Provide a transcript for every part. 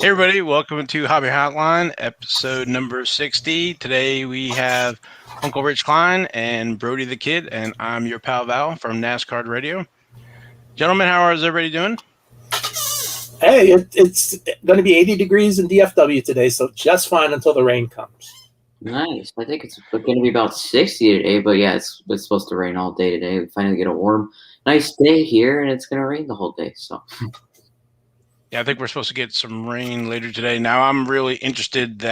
Hey everybody, welcome to Hobby Hotline, episode number 60. Today we have Uncle Rich Klein and Brody the Kid, and I'm your pal Val from NASCAR Radio. Gentlemen, how is everybody doing? Hey, it's going to be 80 degrees in DFW today, so just fine until the rain comes. Nice. I think it's going to be about 60 today, but yeah, it's supposed to rain all day today. We finally get a warm, nice day here, and it's going to rain the whole day. So, yeah, I think we're supposed to get some rain later today. Now, I'm really interested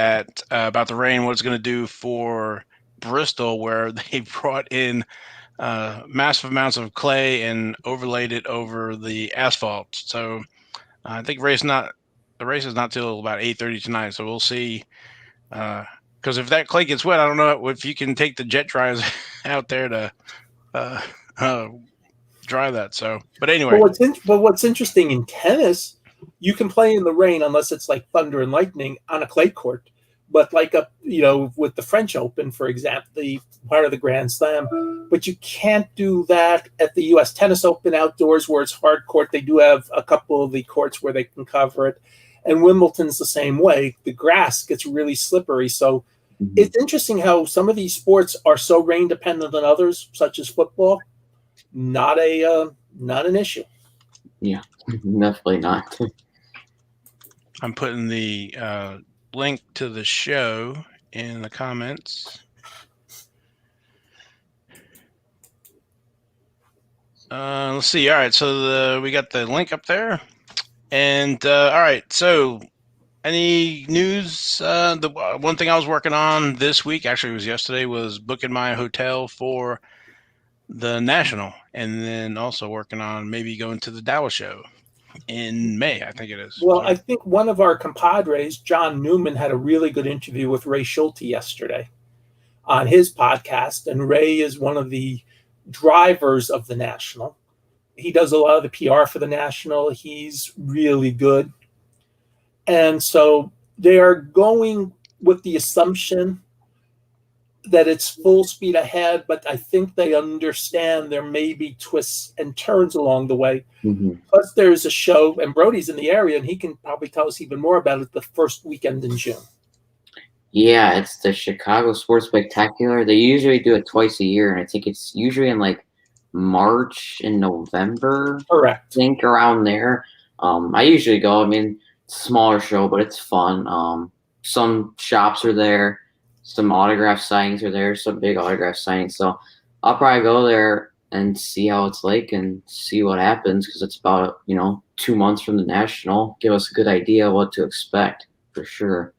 about the rain, what it's going to do for Bristol, where they brought in massive amounts of clay and overlaid it over the asphalt. So, I think the race is not till about 8:30 tonight. So we'll see. Because if that clay gets wet, I don't know if you can take the jet dryers out there to dry that. So, but anyway. But what's interesting in tennis, you can play in the rain unless it's like thunder and lightning on a clay court. But like with the French Open, for example, the part of the Grand Slam, but you can't do that at the U.S. Tennis Open outdoors where it's hard court. They do have a couple of the courts where they can cover it. And Wimbledon's the same way. The grass gets really slippery. So it's interesting how some of these sports are so rain dependent than others, such as football. Not an issue. Yeah, definitely not. I'm putting the link to the show in the comments. Let's see. All right, so we got the link up there. And all right, so any news? The one thing I was working on this week, actually it was yesterday, was booking my hotel for the National, and then also working on maybe going to the Dallas show in May, I think it is. Well, I think one of our compadres, John Newman, had a really good interview with Ray Schulte yesterday on his podcast, and Ray is one of the drivers of the National. He does a lot of the PR for the National. He's really good. And so they are going with the assumption that it's full speed ahead, but I think they understand there may be twists and turns along the way. Mm-hmm. Plus, there's a show, and Brody's in the area, and he can probably tell us even more about it the first weekend in June. Yeah, it's the Chicago Sports Spectacular. They usually do it twice a year, and I think it's usually in like March and November. Correct. I think around there. I usually go. I mean, it's a smaller show, but it's fun. Some shops are there. Some autograph signings are there. Some big autograph signings. So I'll probably go there and see how it's like and see what happens because it's about 2 months from the National. Give us a good idea of what to expect for sure.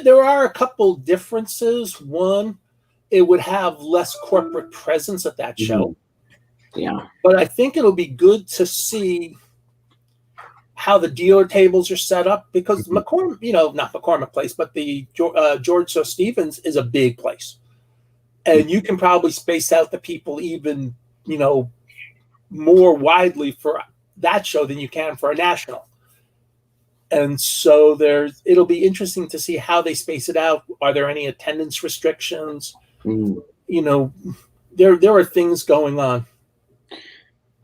There are a couple differences. One, it would have less corporate presence at that show. Yeah. But I think it'll be good to see how the dealer tables are set up because McCormick, not McCormick Place, but the George Stevens is a big place. And you can probably space out the people even, more widely for that show than you can for a National. And so it'll be interesting to see how they space it out. Are there any attendance restrictions? There are things going on.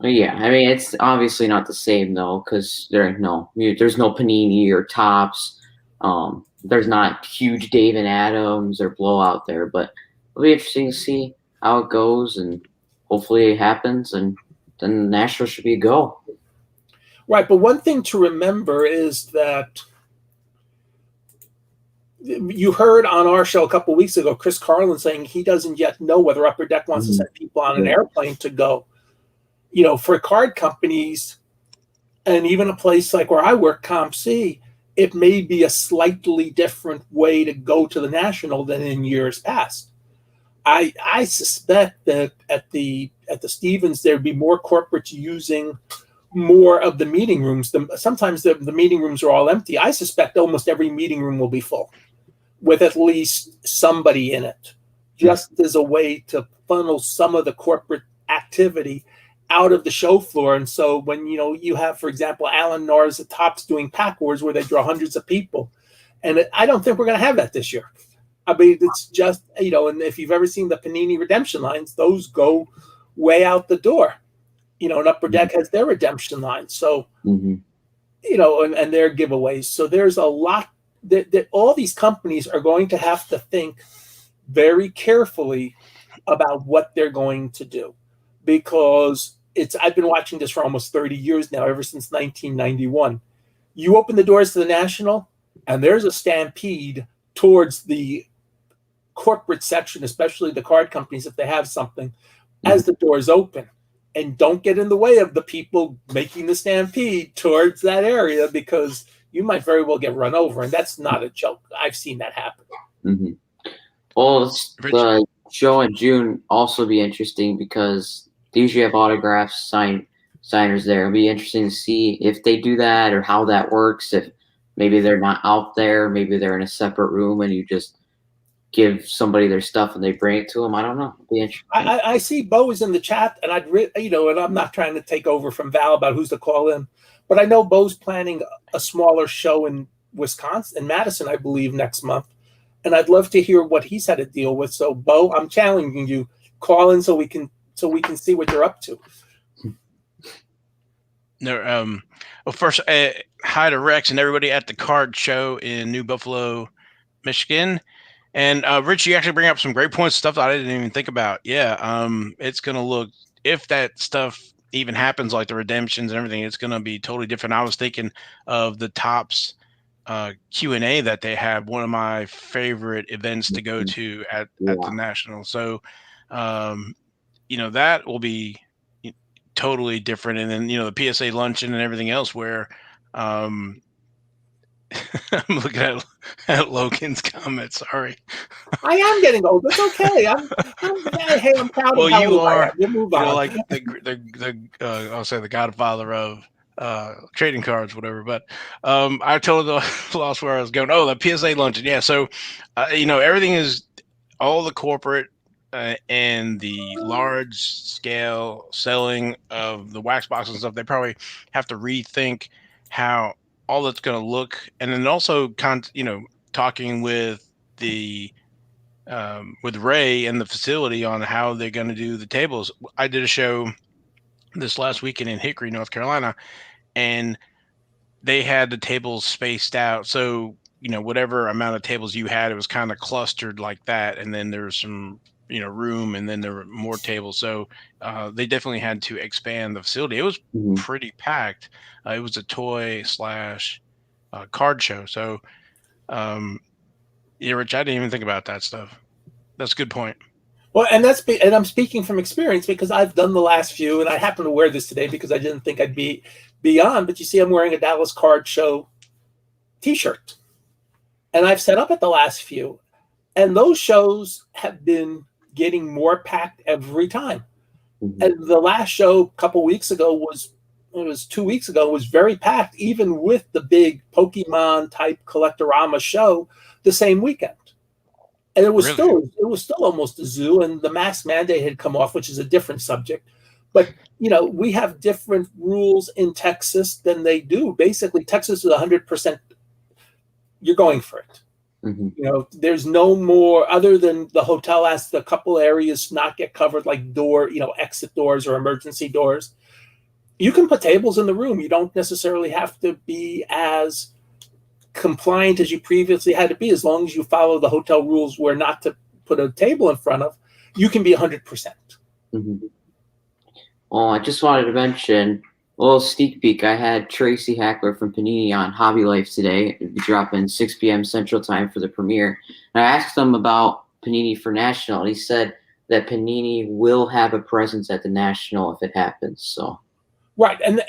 Yeah, I mean, it's obviously not the same, though, because there's no Panini or Topps. There's not huge Dave and Adams or Blowout there, but it'll be interesting to see how it goes, and hopefully it happens, and then the National should be a go. Right, but one thing to remember is that you heard on our show a couple of weeks ago, Chris Carlin saying he doesn't yet know whether Upper Deck wants to send people on an airplane to go. For card companies and even a place like where I work, CompC, it may be a slightly different way to go to the National than in years past. I suspect that at the Stevens, there'd be more corporates using more of the meeting rooms. Sometimes the meeting rooms are all empty. I suspect almost every meeting room will be full with at least somebody in it, just as a way to funnel some of the corporate activity out of the show floor. And so when, you have, for example, Alan Norris at Topps doing Pack Wars where they draw hundreds of people. And I don't think we're going to have that this year. I mean, it's just, and if you've ever seen the Panini redemption lines, those go way out the door. And Upper Deck has their redemption line. So and their giveaways. So there's a lot that all these companies are going to have to think very carefully about what they're going to do, because I've been watching this for almost 30 years now, ever since 1991. You open the doors to the National, and there's a stampede towards the corporate section, especially the card companies, if they have something, as the doors open. And don't get in the way of the people making the stampede towards that area, because you might very well get run over. And that's not a joke. I've seen that happen. Mm-hmm. Well, the show in June also be interesting because they usually have autographs, signers there. It'll be interesting to see if they do that or how that works. If maybe they're not out there, maybe they're in a separate room and you just give somebody their stuff and they bring it to them. I don't know. It'll be interesting. I see Bo is in the chat, and and I'm not trying to take over from Val about who's to call in, but I know Bo's planning a smaller show in Wisconsin, in Madison, I believe, next month. And I'd love to hear what he's had to deal with. So, Bo, I'm challenging you. Call in so we can see what you're up to. No, well, first, hi to Rex and everybody at the card show in New Buffalo, Michigan. And Rich, you actually bring up some great points, stuff that I didn't even think about. Yeah, it's gonna look, if that stuff even happens, like the redemptions and everything, it's gonna be totally different. I was thinking of the Topps Q&A that they have, one of my favorite events to go to at the National. So, that will be totally different. And then, the PSA luncheon and everything else where, I'm looking at Logan's comment. Sorry, I am getting old. It's okay. I'm proud of how you old are. I am. You move on. Like the I'll say the godfather of trading cards, whatever. But I told the lost where I was going. Oh, the PSA luncheon. Yeah. So, everything is all the corporate and the large scale selling of the wax boxes and stuff. They probably have to rethink how all that's going to look, and then also talking with the with Ray and the facility on how they're going to do the tables. I did a show this last weekend in Hickory, North Carolina, and they had the tables spaced out. So, whatever amount of tables you had, it was kind of clustered like that. And then there's some, room, and then there were more tables. So they definitely had to expand the facility. It was pretty packed. It was a toy / card show. So, yeah, Rich, I didn't even think about that stuff. That's a good point. Well, and I'm speaking from experience, because I've done the last few, and I happen to wear this today because I didn't think I'd be on. But you see, I'm wearing a Dallas Card Show T-shirt, and I've set up at the last few, and those shows have been getting more packed every time. And the last show a couple weeks ago was 2 weeks ago, was very packed, even with the big Pokemon type Collectorama show the same weekend. And it was still almost a zoo, and the mask mandate had come off, which is a different subject. But we have different rules in Texas than they do. Basically, Texas is 100%. You're going for it. There's no more, other than the hotel asks a couple areas not get covered, like exit doors or emergency doors. You can put tables in the room. You don't necessarily have to be as compliant as you previously had to be. As long as you follow the hotel rules where not to put a table in front of, you can be 100%. Well, I just wanted to mention a little sneak peek. I had Tracy Hackler from Panini on Hobby Life today. It'll be dropping 6 p.m. Central Time for the premiere. And I asked him about Panini for National, and he said that Panini will have a presence at the National if it happens. So, right, and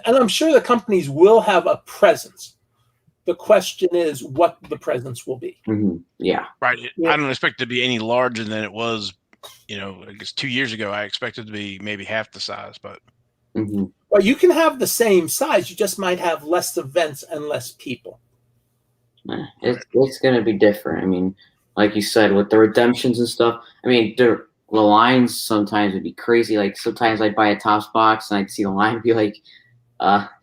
I'm sure the companies will have a presence. The question is what the presence will be. Yeah. Right. I don't expect it to be any larger than it was, I guess 2 years ago. I expected it to be maybe half the size, but. Well, you can have the same size. You just might have less events and less people. It's going to be different. I mean, like you said, with the redemptions and stuff, I mean, the lines sometimes would be crazy. Like sometimes I'd buy a Topps box and I'd see the line and be like,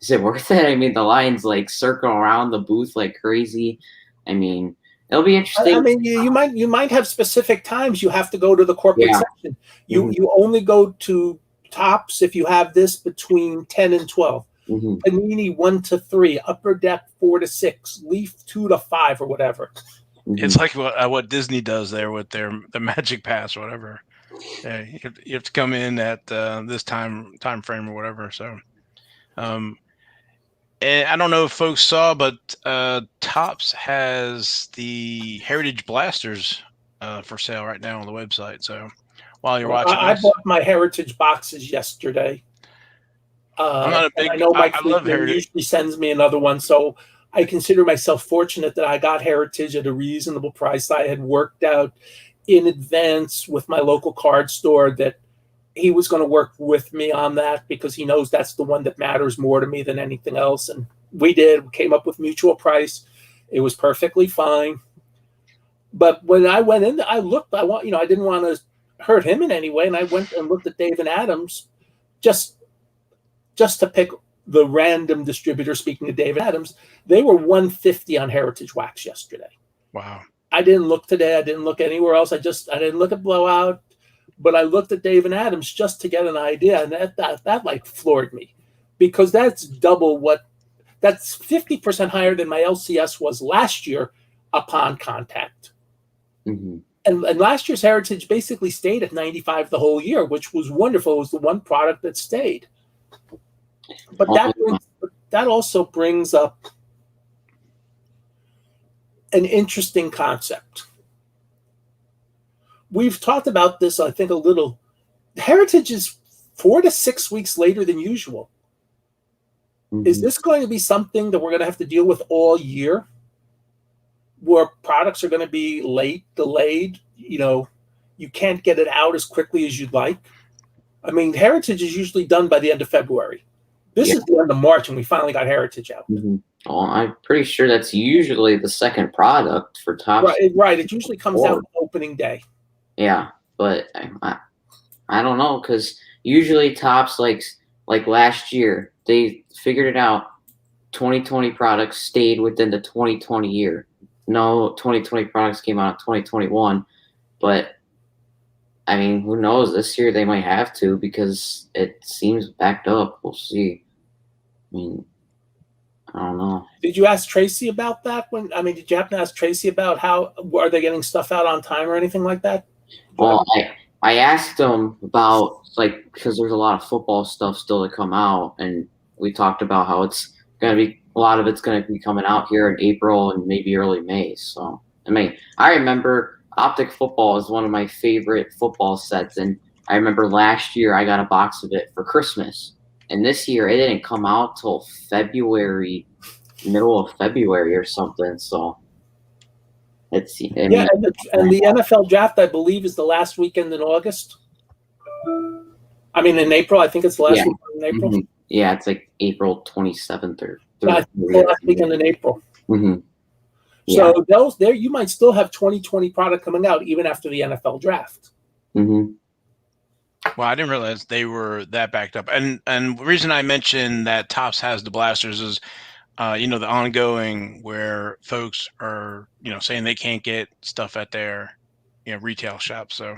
is it worth it? I mean, the lines like circle around the booth like crazy. I mean, it'll be interesting. I mean, you might have specific times you have to go to the corporate section. You only go to Topps if you have this between 10 and 12. Panini 1 to 3, Upper Deck 4 to 6, Leaf 2 to 5, or whatever. It's like what Disney does there with the Magic Pass or whatever. Yeah, you have to come in at this time frame or whatever. So, and I don't know if folks saw, but Topps has the Heritage Blasters for sale right now on the website. So while you're watching I this, bought my Heritage boxes yesterday. I'm not a big. I know Mike I love Fleetman Heritage. usually sends me another one, so I consider myself fortunate that I got Heritage at a reasonable price. I had worked out in advance with my local card store that he was going to work with me on that because he knows that's the one that matters more to me than anything else. And we did. We came up with mutual price. It was perfectly fine. But when I went in, I looked. I didn't want to hurt him in any way, and I went and looked at David Adams, just to pick the random distributor. Speaking of David Adams, they were 150 on Heritage Wax yesterday. Wow. I didn't look today. I didn't look anywhere else. I didn't look at Blowout, but I looked at David Adams just to get an idea, and that like floored me, because that's that's 50% higher than my LCS was last year upon contact. And last year's Heritage basically stayed at 95 the whole year, which was wonderful. It was the one product that stayed. But that also brings up an interesting concept. We've talked about this, I think, a little. Heritage is 4 to 6 weeks later than usual. Is this going to be something that we're going to have to deal with all year, where products are going to be late, delayed? You can't get it out as quickly as you'd like. I mean, Heritage is usually done by the end of February. This is the end of March, and we finally got Heritage out. Well, I'm pretty sure that's usually the second product for Topps. Right. It usually comes out on opening day. Yeah, but I don't know, because usually Topps, like last year, they figured it out. 2020 products stayed within the 2020 year. No 2020 products came out in 2021, but I mean, who knows? This year they might have to, because it seems backed up. We'll see. I mean, I don't know. Did you ask Tracy about that? Did you happen to ask Tracy about how are they getting stuff out on time or anything like that? Well, I asked him about, because there's a lot of football stuff still to come out, and we talked about how it's going to be, a lot of it's going to be coming out here in April and maybe early May. So, I mean, I remember Optic Football is one of my favorite football sets, and I remember last year I got a box of it for Christmas, and this year it didn't come out till February, middle of February or something. So and the NFL draft, I believe, is the last weekend in August. I mean, in April. I think it's the last weekend in April. Yeah, it's like April 27th or last weekend in April. Yeah. So there you might still have 2020 product coming out even after the NFL draft. Well, I didn't realize they were that backed up. And the reason I mentioned that Topps has the blasters is, the ongoing where folks are, saying they can't get stuff at their, retail shops. So,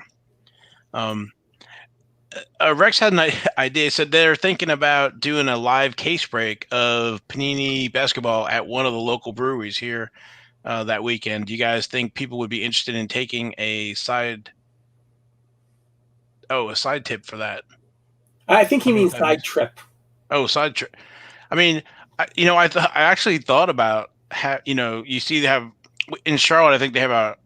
Rex had an idea. Said they're thinking about doing a live case break of Panini basketball at one of the local breweries here that weekend. Do you guys think people would be interested in taking a side tip for that? I think he means side trip. Oh, side trip. I mean, I actually thought about you see they have in Charlotte. I think they have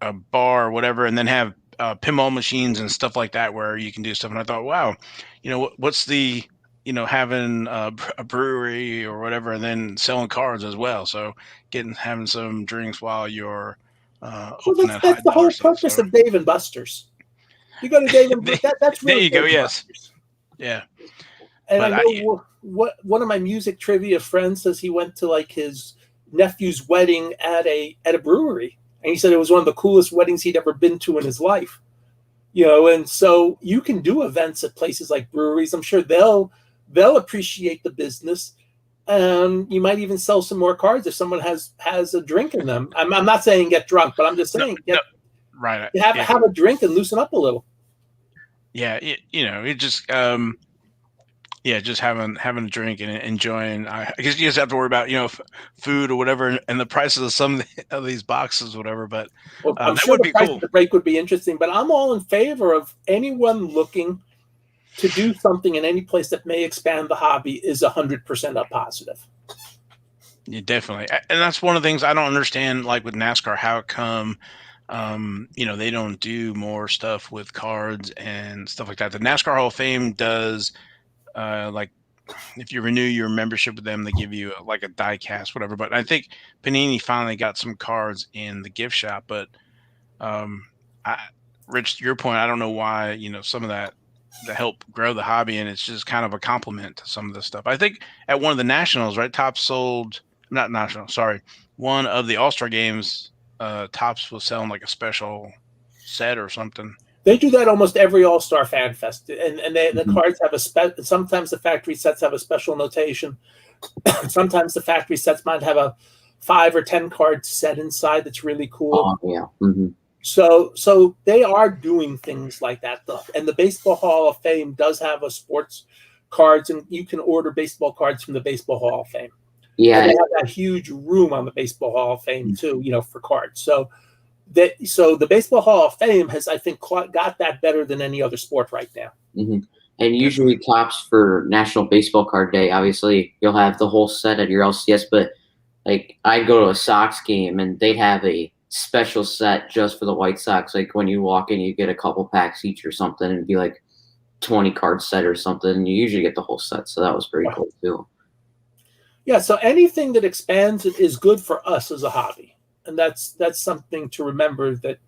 a bar or whatever, and then have pinball machines and stuff like that where you can do stuff. And I thought, wow, what's the having a brewery or whatever, and then selling cards as well. So having some drinks while you're open that. That's the whole purpose of Dave and Buster's. You go to Dave and that's really there you go. Yes. Buster's. Yeah. And I know what one of my music trivia friends says he went to his nephew's wedding at a brewery, and he said it was one of the coolest weddings he'd ever been to in his life. And so you can do events at places like breweries. I'm sure they'll appreciate the business, and you might even sell some more cards if someone has a drink in them. I'm not saying get drunk, but I'm just saying have a drink and loosen up a little. Yeah, it just Yeah, just having a drink and enjoying. I guess you just have to worry about food or whatever and the prices of some of these boxes, or whatever. But Well, I'm that sure would the be price of cool. the break would be interesting, but I'm all in favor of anyone looking to do something in any place that may expand the hobby is 100% a positive. Yeah, definitely. And that's one of the things I don't understand, like with NASCAR, how come, they don't do more stuff with cards and stuff like that. The NASCAR Hall of Fame does, like, if you renew your membership with them, they give you like a die cast, whatever. But I think Panini finally got some cards in the gift shop. But um, I, Rich, to your point, I don't know why, some of that help grow the hobby, and it's just kind of a compliment to some of this stuff. I think at one of the nationals, right, Tops sold, not national, sorry, one of the All-Star games, Tops was selling like a special set or something. They do that almost every All Star Fan Fest, and the Mhm. cards have sometimes the factory sets have a special notation. Sometimes the factory sets might have a 5 or 10 card set inside that's really cool. Oh yeah. Hmm. So they are doing things like that stuff. And the Baseball Hall of Fame does have a sports cards, and you can order baseball cards from the Baseball Hall of Fame. And Yeah. they have that huge room on the Baseball Hall of Fame too, for cards. So the Baseball Hall of Fame has, I think, got that better than any other sport right now. Hmm. And usually Definitely. Tops for National Baseball Card Day, obviously you'll have the whole set at your LCS, but like I'd go to a Sox game and they'd have a special set just for the White Sox. Like when you walk in, you get a couple packs each or something, and it'd be like 20 card set or something. And you usually get the whole set, so that was pretty cool too. Yeah, so anything that expands it is good for us as a hobby. And that's something to remember, that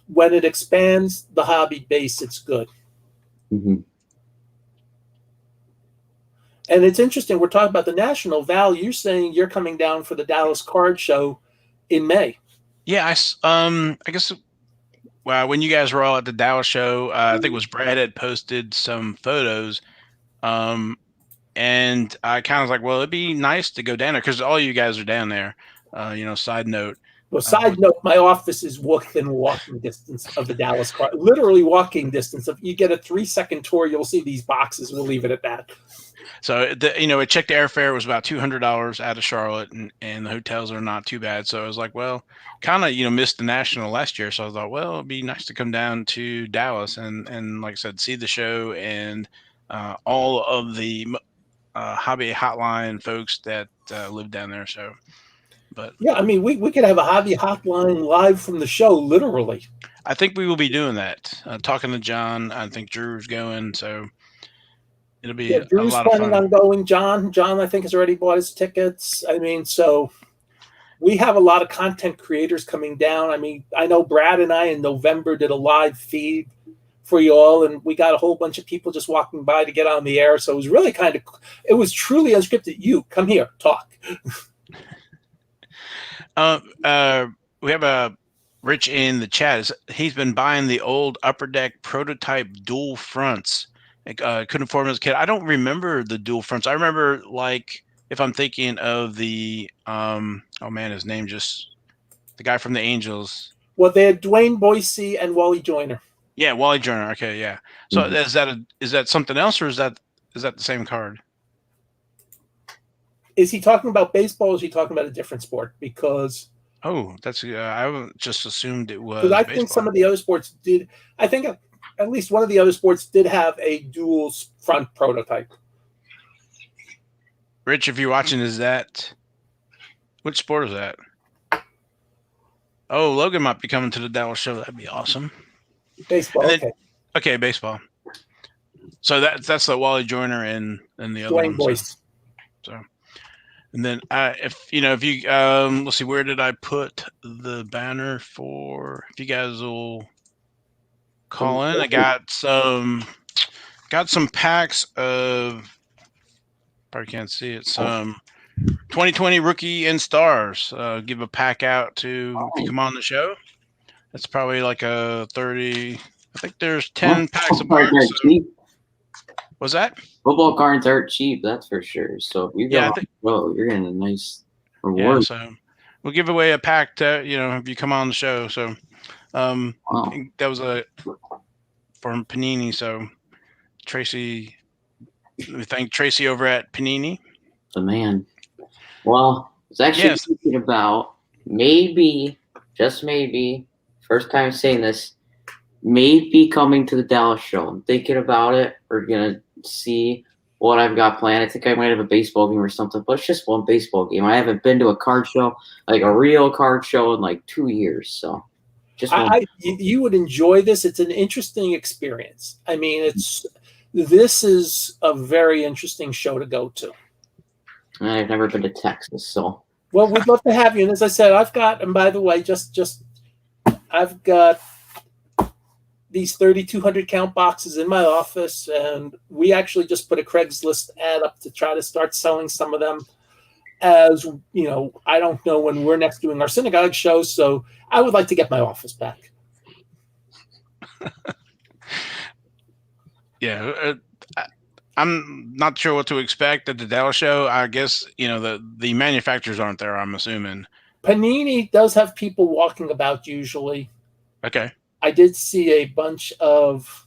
when it expands the hobby base, it's good. Hmm. And it's interesting, we're talking about the national. Val, you're saying you're coming down for the Dallas Card Show in May. Yeah, I guess, well, when you guys were all at the Dallas show, I think it was Brad had posted some photos, um, and I kind of was like, well, it'd be nice to go down there because all you guys are down there. Side note, Well, but side note, my office is within walking distance of the Dallas Card, literally walking distance. If you get a 3-second tour, you'll see these boxes. We'll leave it at that. so it checked the airfare was about $200 out of Charlotte, and the hotels are not too bad. So I was like, well, kind of missed the national last year, so I thought, well, it'd be nice to come down to Dallas and like I said, see the show and all of the hobby hotline folks that live down there. So, but Yeah, I mean, we could have a hobby hotline live from the show, literally. I think we will be doing that. Talking to John, I think Drew's going, so it'll be Yeah, a Drew's lot of planning fun. on going. John, I think, has already bought his tickets. I mean, so we have a lot of content creators coming down. I mean, I know Brad and I in November did a live feed for you all, and we got a whole bunch of people just walking by to get on the air. So it was really it was truly unscripted. You come here, talk. Uh, uh, we have a Rich in the chat. He's been buying the old Upper Deck prototype dual fronts. Couldn't afford them as a kid. I don't remember the dual fronts. I remember, like, if I'm thinking of the oh man, his name just, the guy from the Angels. Well, they had Dwayne Boise and Wally Joyner. Yeah, Wally Joyner. Okay, yeah. So Hmm. is that something else, or is that the same card? Is he talking about baseball, or is he talking about a different sport? Because Oh, that's I just assumed it I was think baseball. some of the other sports did. I think at least one of the other sports did have a dual front prototype. Rich, if you're watching, is that which sport is that? Oh, Logan might be coming to the Dallas show. That'd be awesome. And Baseball, then, okay. okay, baseball. So that's the Wally Joyner and the other Dwayne one. So, Boyce. so and then if you let's see, where did I put the banner for? If you guys will call in, I got some packs of, probably can't see it, some 2020 rookie and stars. Give a pack out to, if you Oh, come on the show. That's probably like a 30. I think there's well, 10 packs of football cards box. aren't So cheap. was that? Football cards aren't cheap, that's for sure. So if you go Yeah, I on think. the show, you're getting a nice Yeah, reward. so we'll give away a pack to if you come on the show. So um, Wow. that was a from Panini. So Tracy We thank Tracy over at Panini. The man. Well, it's actually Yes. thinking about maybe, just maybe, first time saying this, maybe coming to the Dallas show. I'm thinking about it. We're gonna see what I've got planned. I think I might have a baseball game or something, but it's just one baseball game. I haven't been to a card show, like a real card show, in like 2 years. So just one. You would enjoy this. It's an interesting experience. I mean, this is a very interesting show to go to. I've never been to Texas, so. Well, we'd love to have you. And as I said, and by the way, I've got these 3,200 count boxes in my office, and we actually just put a Craigslist ad up to try to start selling some of them. As you know, I don't know when we're next doing our synagogue show, so I would like to get my office back. Yeah, I'm not sure what to expect at the Dallas show. I guess the manufacturers aren't there, I'm assuming. Panini does have people walking about usually. Okay. I did see a bunch of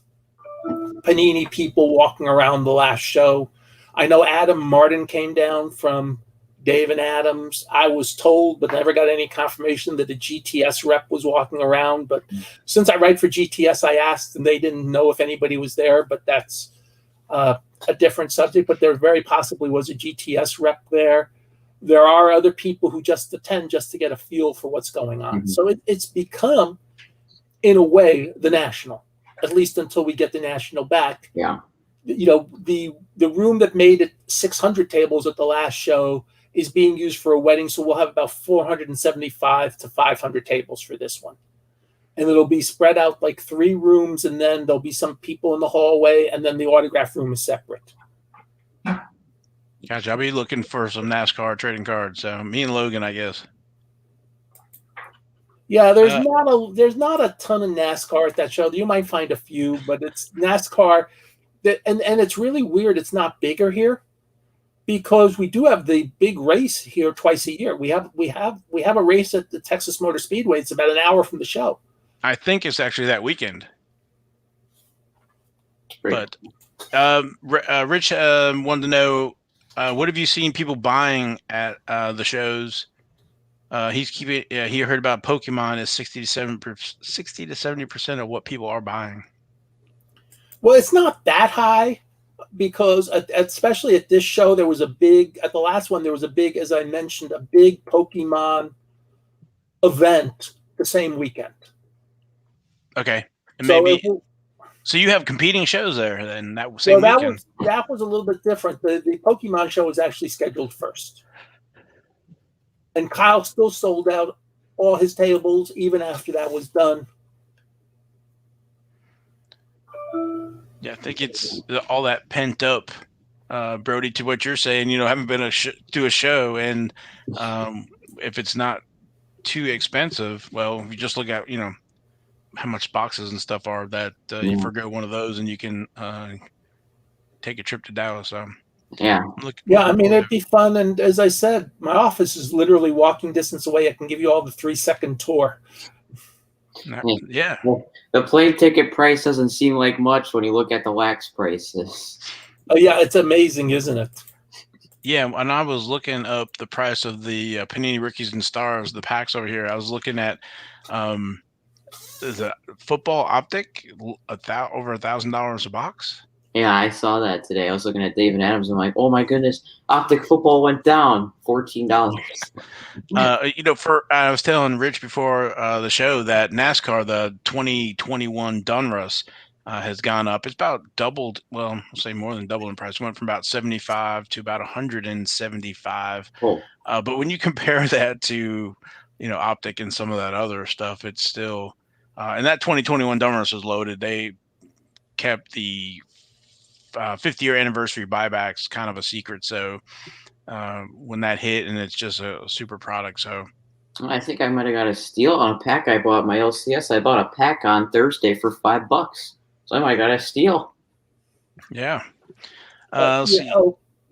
Panini people walking around the last show. I know Adam Martin came down from Dave and Adams. I was told, but never got any confirmation, that a GTS rep was walking around. But since I write for GTS, I asked, and they didn't know if anybody was there. But that's a different subject. But there very possibly was a GTS rep there. There are other people who just attend just to get a feel for what's going on. Mm-hmm. So it's become, in a way, the National, at least until we get the National back. Yeah. The room that made it 600 tables at the last show is being used for a wedding, so we'll have about 475 to 500 tables for this one. And it'll be spread out like 3 rooms, and then there'll be some people in the hallway, and then the autograph room is separate. Gotcha. I'll be looking for some NASCAR trading cards. So me and Logan, I guess. Yeah, there's not a ton of NASCAR at that show. You might find a few, but it's NASCAR and it's really weird. It's not bigger here, because we do have the big race here twice a year. We have a race at the Texas Motor Speedway. It's about an hour from the show. I think it's actually that weekend. Great. But Rich wanted to know, what have you seen people buying at the shows? He heard about Pokemon is 60 to 70% of what people are buying. Well, it's not that high, because especially at this show, at the last one, there was a big, as I mentioned, a big Pokemon event the same weekend. Okay. And so you have competing shows there then that same weekend. That was a little bit different. The Pokemon show was actually scheduled first. And Kyle still sold out all his tables even after that was done. Yeah, I think it's all that pent up, Brody, to what you're saying. Haven't been to a show, and if it's not too expensive, well, if you just look at how much boxes and stuff are that you forgo one of those, and you can take a trip to Dallas. So yeah, I mean, it'd be fun. And as I said, my office is literally walking distance away. I can give you all the 3-second tour. Yeah. Well, the plane ticket price doesn't seem like much when you look at the wax prices. Oh yeah, it's amazing, isn't it? Yeah, and I was looking up the price of the Panini Rookies and Stars, the packs over here. I was looking at is a football optic over $1,000 a box. Yeah, I saw that today. I was looking at Dave and Adams. I'm like, oh my goodness, optic football went down $14. I was telling Rich before the show that NASCAR, the 2021 Donruss, has gone up. It's about doubled. Well, I'll say more than doubled in price. It went from about 75 to about 175. Cool. But when you compare that to optic and some of that other stuff, it's still and that 2021 Donruss was loaded. They kept the 50-year anniversary buybacks kind of a secret. So when that hit, and it's just a super product. So I think I might have got a steal on a pack I bought my LCS. I bought a pack on Thursday for $5. So I might have got a steal. Yeah.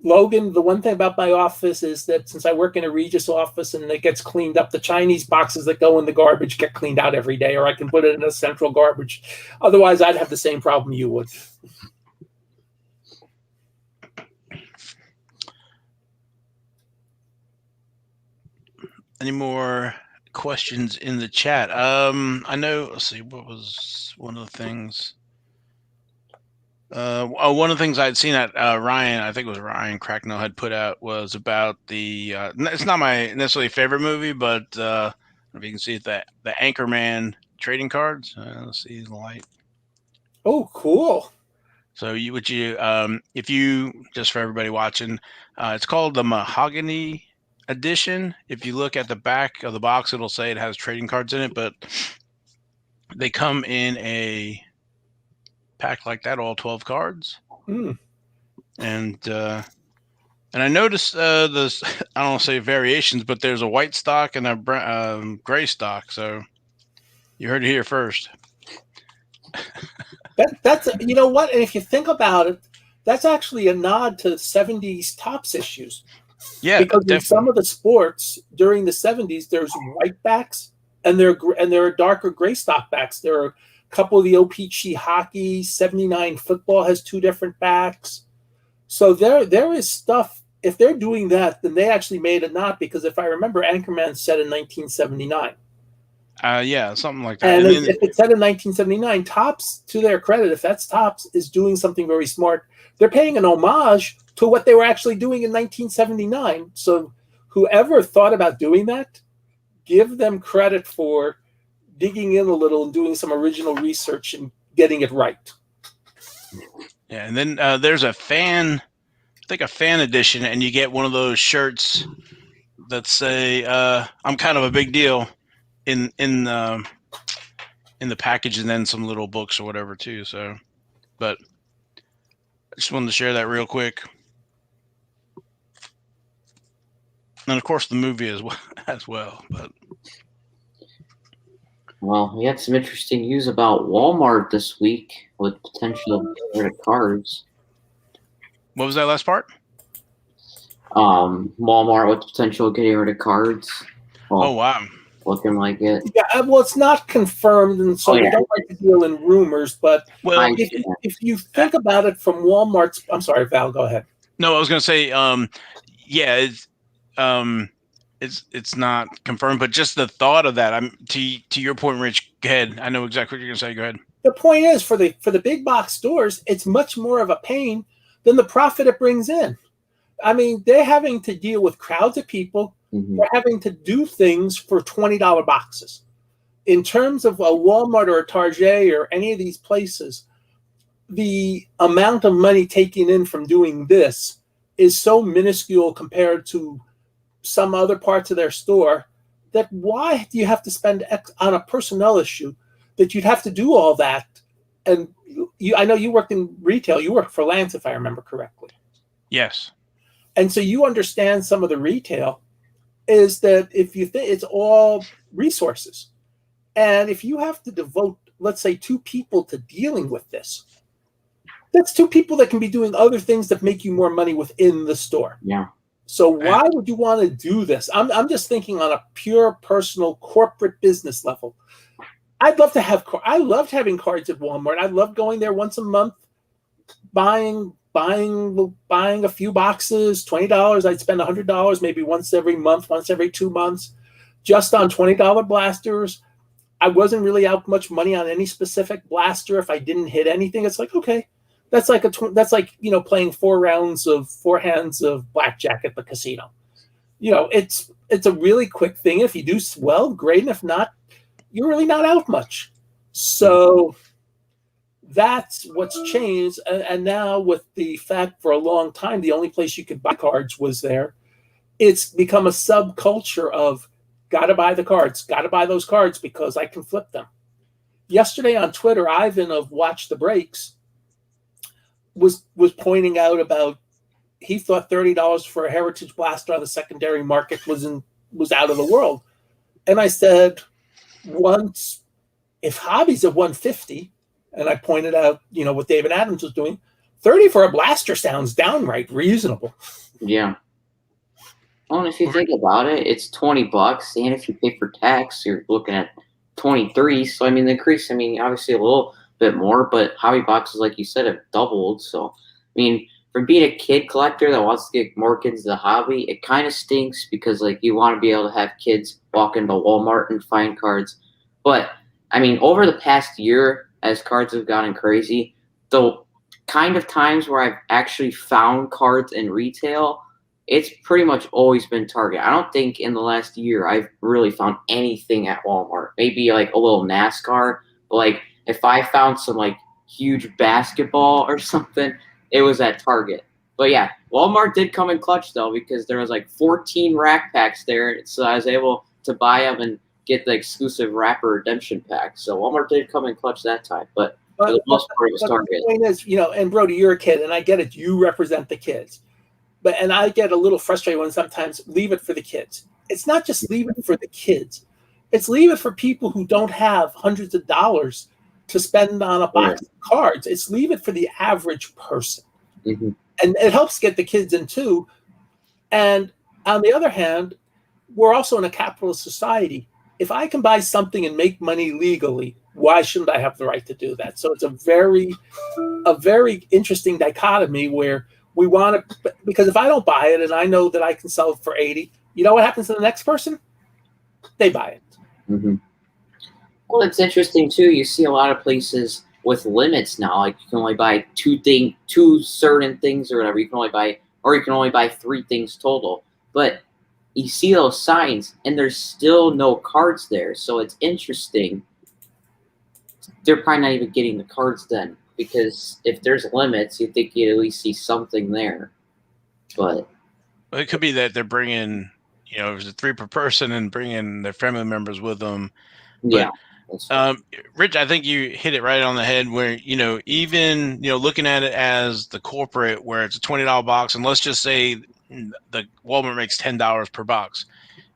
Logan, the one thing about my office is that since I work in a Regis office and it gets cleaned up, the Chinese boxes that go in the garbage get cleaned out every day, or I can put it in a central garbage. Otherwise, I'd have the same problem you would. Any more questions in the chat? I know. Let's see. What was one of the things? One of the things I'd seen that Ryan, I think it was Ryan Cracknell, had put out was about the. It's not my necessarily favorite movie, but if you can see it, the Anchorman trading cards. Let's see the light. Oh, cool. So if you just for everybody watching, it's called the Mahogany Edition. If you look at the back of the box, it'll say it has trading cards in it, but they come in a pack like that, all 12 cards. Mm. And I noticed this. I don't want to say variations, but there's a white stock and a gray stock. So you heard it here first. That's you know what, and if you think about it, that's actually a nod to 70s tops issues. Yeah, because in definitely. some of the sports during the 70s, there's white backs and there are darker gray stock backs. There are a couple of the OPC hockey, 79 football has two different backs. So there is stuff. If they're doing that, then they actually made a knot because if I remember, Anchorman said in 1979. Yeah, something like that. And And then, if it said in 1979, Topps, to their credit, if that's Topps, is doing something very smart. They're paying an homage to what they were actually doing in 1979. So whoever thought about doing that, give them credit for digging in a little and doing some original research and getting it right. yeah, and then there's a fan, I think a fan edition, and you get one of those shirts that say "I'm kind of a big deal" in the package, and then some little books or whatever too. So, but I just wanted to share that real quick. And of course, the movie as well. But Well, we had some interesting news about Walmart this week with potential credit cards. what was that last part? Walmart with potential getting rid of cards. Well, Oh wow! looking like it. Yeah, well, it's not confirmed, and so we don't like to deal in rumors. But Well, if you think about it from Walmart's, I'm sorry, Val, go ahead. no, I was going to say, yeah, it's not confirmed, but just the thought of that. I'm to your point, Rich. Go ahead. I know exactly what you're going to say. Go ahead. The point is, for the big box stores, it's much more of a pain than the profit it brings in. I mean, they're having to deal with crowds of people. Mm-hmm. They're having to do things for $20 boxes. In terms of a Walmart or a Target or any of these places, the amount of money taken in from doing this is so minuscule compared to some other parts of their store that why do you have to spend on a personnel issue that you'd have to do all that? And I know you worked in retail. You worked for Lance, if I remember correctly. Yes. And so you understand some of the retail is that if you think it's all resources, and if you have to devote, let's say, 2 people to dealing with this, that's 2 people that can be doing other things that make you more money within the store. Yeah. So why would you want to do this? I'm just thinking on a pure personal corporate business level. I'd love to have. I loved having cards at Walmart. I loved going there once a month, buying a few boxes, $20. I'd spend $100 maybe once every month, once every 2 months, just on $20 blasters. I wasn't really out much money on any specific blaster. If I didn't hit anything, it's like, okay, that's like playing 4 hands of blackjack at the casino. It's a really quick thing. If you do well, great, and if not, you're really not out much. So that's what's changed. And now with the fact for a long time, the only place you could buy cards was there. It's become a subculture of got to buy the cards, got to buy those cards because I can flip them. Yesterday on Twitter, Ivan of Watch the Breaks was pointing out about he thought $30 for a Heritage Blaster on the secondary market was out of the world. And I said, once if hobbies at $150, and I pointed out, what David Adams was doing, $30 for a blaster sounds downright reasonable. Yeah. Well, and if you think about it, it's $20, and if you pay for tax, you're looking at 23. So I mean, the increase, obviously a little bit more, but hobby boxes, like you said, have doubled. So I mean, for being a kid collector that wants to get more kids into the hobby, it kind of stinks because like you want to be able to have kids walk into Walmart and find cards. But I mean, over the past year, as cards have gotten crazy, the kind of times where I've actually found cards in retail, it's pretty much always been Target. I don't think in the last year I've really found anything at Walmart. Maybe like a little NASCAR, but like if I found some like huge basketball or something, it was at Target. But yeah, Walmart did come in clutch though because there was like 14 rack packs there, so I was able to buy them and get the exclusive Rapper Redemption pack. So Walmart did come in clutch that time, but for the most part, it was Target. The point is, and Brody, you're a kid, and I get it. You represent the kids, and I get a little frustrated when sometimes leave it for the kids. It's not just leave it for the kids; it's leave it for people who don't have hundreds of dollars to spend on a box of cards. It's leave it for the average person, and it helps get the kids in too. And on the other hand, we're also in a capitalist society. If I can buy something and make money legally, why shouldn't I have the right to do that? So it's a very interesting dichotomy where we want to, because if I don't buy it and I know that I can sell it for 80, you know what happens to the next person? They buy it. Well, it's interesting too. You see a lot of places with limits now. Like you can only buy two certain things or whatever. You can only buy 3 things total. But you see those signs, and there's still no cards there. So it's interesting. They're probably not even getting the cards then, because if there's limits, you think you'd at least see something there. But well, it could be that they're bringing, there's 3 per person and bringing their family members with them. But, yeah. Rich, I think you hit it right on the head where, even, looking at it as the corporate where it's a $20 box, and let's just say the Walmart makes $10 per box.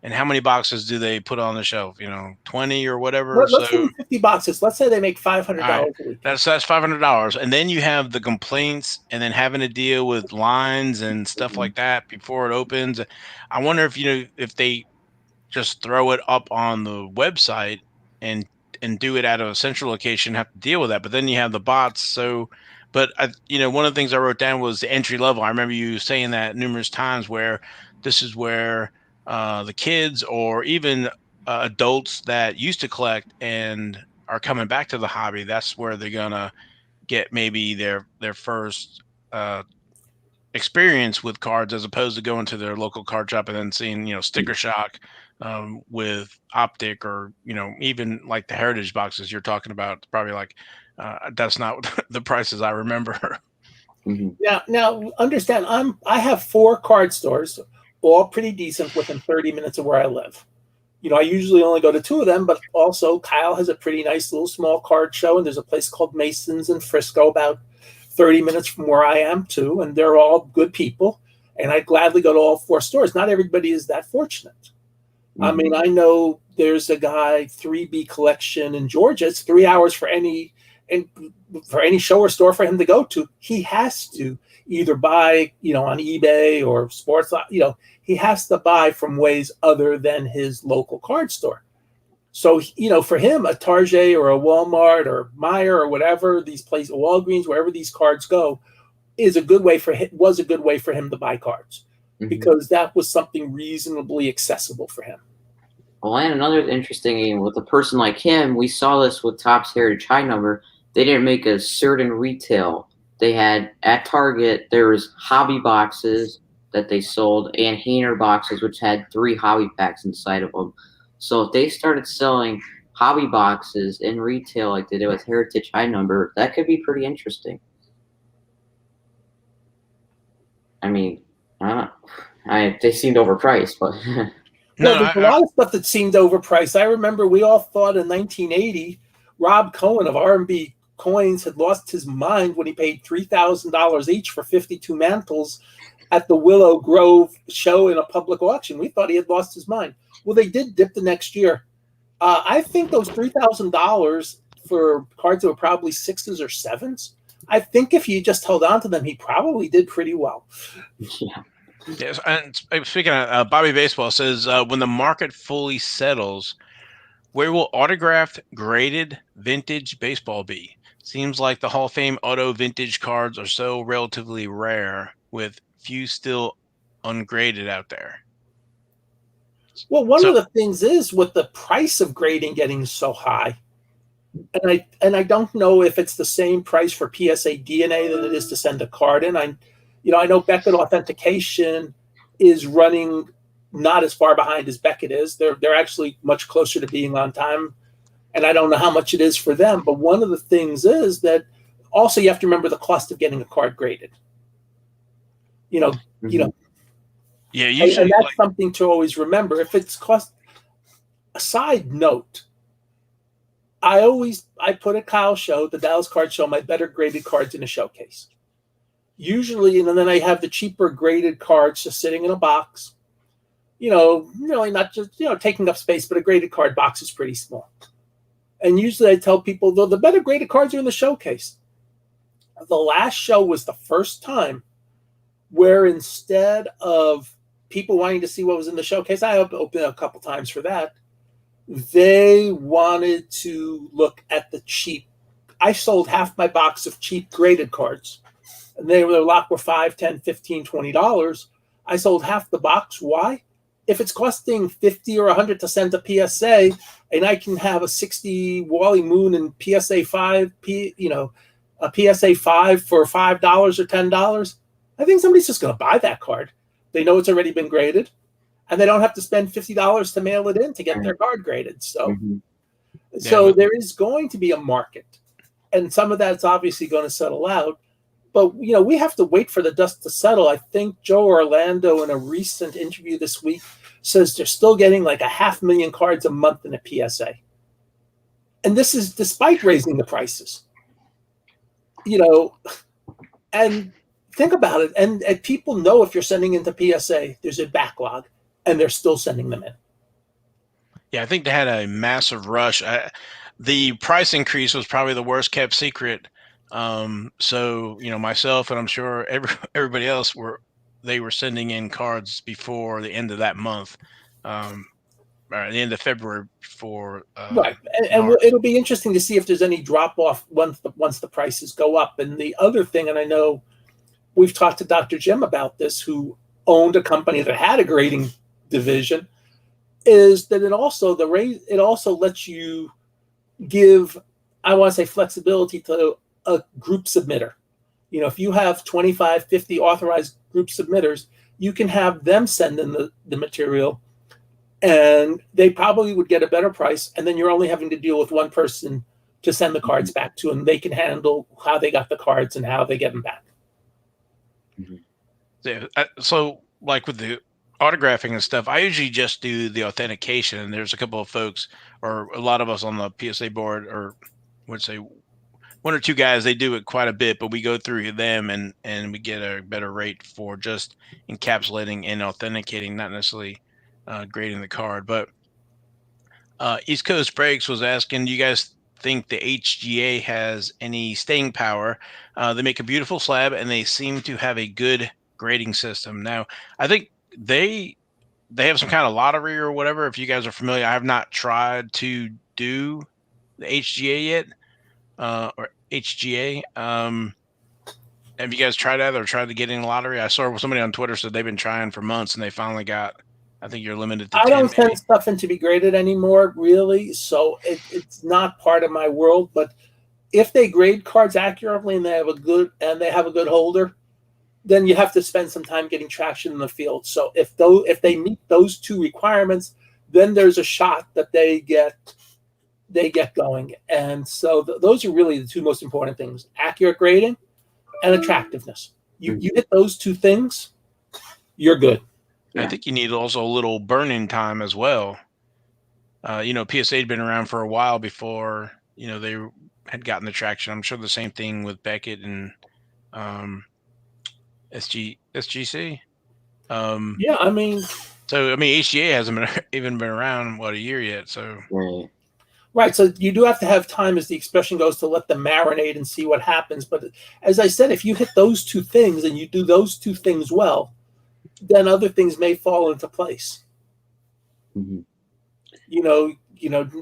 And how many boxes do they put on the shelf? 20 or whatever. Let's say 50 boxes. Let's say they make $500 a week. That's $500. And then you have the complaints and then having to deal with lines and stuff like that before it opens. I wonder if they just throw it up on the website and do it at a central location, have to deal with that. But then you have the bots. So, but one of the things I wrote down was the entry level. I remember you saying that numerous times where this is where the kids or even adults that used to collect and are coming back to the hobby, that's where they're gonna get maybe their first experience with cards, as opposed to going to their local card shop and then seeing sticker shock with optic, or even like the heritage boxes you're talking about. Probably like that's not the prices I remember. Now understand, I have 4 card stores, all pretty decent, within 30 minutes of where I live. I usually only go to 2 of them, but also Kyle has a pretty nice little small card show, and there's a place called Mason's in Frisco about 30 minutes from where I am too, and they're all good people, and I'd gladly go to all 4 stores. Not everybody is that fortunate. I mean, I know there's a guy, 3B Collection in Georgia. It's 3 hours for any show or store for him to go to. He has to either buy, on eBay or sports, he has to buy from ways other than his local card store. So, for him, a Target or a Walmart or Meijer or whatever, these places, Walgreens, wherever these cards go, was a good way for him to buy cards, because that was something reasonably accessible for him. Well, and another interesting thing with a person like him, we saw this with Topps Heritage High Number. They didn't make a certain retail. They had at Target, there was hobby boxes that they sold and Hainer boxes, which had 3 hobby packs inside of them. So if they started selling hobby boxes in retail like they did with Heritage High Number, that could be pretty interesting. I mean, they seemed overpriced, but No, there's a lot of stuff that seemed overpriced. I remember we all thought in 1980, Rob Cohen of R&B Coins had lost his mind when he paid $3,000 each for 52 mantles at the Willow Grove show in a public auction. We thought he had lost his mind. Well, they did dip the next year. I think those $3,000 for cards that were probably 6s or 7s, I think if he just held on to them, he probably did pretty well. Yeah. Yes, and speaking of Bobby Baseball says, when the market fully settles, where will autographed graded vintage baseball be? Seems like the Hall of Fame auto vintage cards are so relatively rare, with few still ungraded out there. Well, one So of the things is with the price of grading getting so high, and I don't know if it's the same price for PSA DNA than it is to send a card in. I know Beckett authentication is running not as far behind as Beckett is. They're actually much closer to being on time, and I don't know how much it is for them. But one of the things is that also you have to remember the cost of getting a card graded. You know, you Mm-hmm. know, yeah, and usually that's like something to always remember. If it's cost, a side note, I put at Kyle Show, the Dallas Card Show, my better graded cards in a showcase. Usually, and then I have the cheaper graded cards just sitting in a box. Really not just taking up space, but a graded card box is pretty small. And usually I tell people, though, the better graded cards are in the showcase. The last show was the first time where instead of people wanting to see what was in the showcase, I opened a couple times for that. They wanted to look at the cheap. I sold half my box of cheap graded cards, and they were a lot were $5, $10, $15, $20. I sold half the box. Why? If it's costing 50 or 100 to send a PSA, and I can have a 60 Wally Moon and PSA 5, a PSA 5 for $5 or $10, I think somebody's just going to buy that card. They know it's already been graded, and they don't have to spend $50 to mail it in to get their card graded. So, Mm-hmm. yeah, so there is going to be a market, and some of that's obviously going to settle out. But we have to wait for the dust to settle. I think Joe Orlando, in a recent interview this week, says they're still getting like 500,000 cards a month in a PSA, and this is despite raising the prices. And think about it. And people know if you're sending into PSA, there's a backlog, and they're still sending them in. yeah, I think they had a massive rush. The price increase was probably the worst kept secret. So myself and I'm sure everybody else they were sending in cards before the end of that month, or the end of February for Right, and March. it'll be interesting to see if there's any drop off once the prices go up. And the other thing, and I know we've talked to Dr. Jim about this, who owned a company that had a grading division, is that it also lets you give, I want to say, flexibility to a group submitter. If you have 25, 50 authorized group submitters, you can have them send in the material, and they probably would get a better price. And then you're only having to deal with one person to send the cards back to, and they can handle how they got the cards and how they get them back. Mm-hmm. Yeah, so like with the autographing and stuff, I usually just do the authentication. And there's a couple of folks, or a lot of us on the PSA board, or would say one or two guys, they do it quite a bit, but we go through them and we get a better rate for just encapsulating and authenticating, not necessarily grading the card. But East Coast Breaks was asking, do you guys think the HGA has any staying power? They make a beautiful slab and they seem to have a good grading system. Now, I think they they have some kind of lottery or whatever. If you guys are familiar, I have not tried to do the HGA yet, or HGA. Have you guys tried that or tried to get in the lottery? I saw somebody on Twitter said they've been trying for months and they finally got. I think you're limited to I 10, don't maybe. send stuff in to be graded anymore, really. So it's not part of my world. But if they grade cards accurately and they have a good holder, then you have to spend some time getting traction in the field. So if they meet those two requirements, then there's a shot that they get going. And so those are really the two most important things: accurate grading and attractiveness. You hit those two things, you're good. I Yeah. think you need also a little burning time as well. PSA had been around for a while before, they had gotten the traction. I'm sure the same thing with Beckett and um, SGC. Yeah, I mean, So, I mean, HGA hasn't been even been around, what, a year yet. So, Right. right. So you do have to have time, as the expression goes, to let them marinate and see what happens. But as I said, if you hit those two things and you do those two things well, then other things may fall into place. Mm-hmm. You know,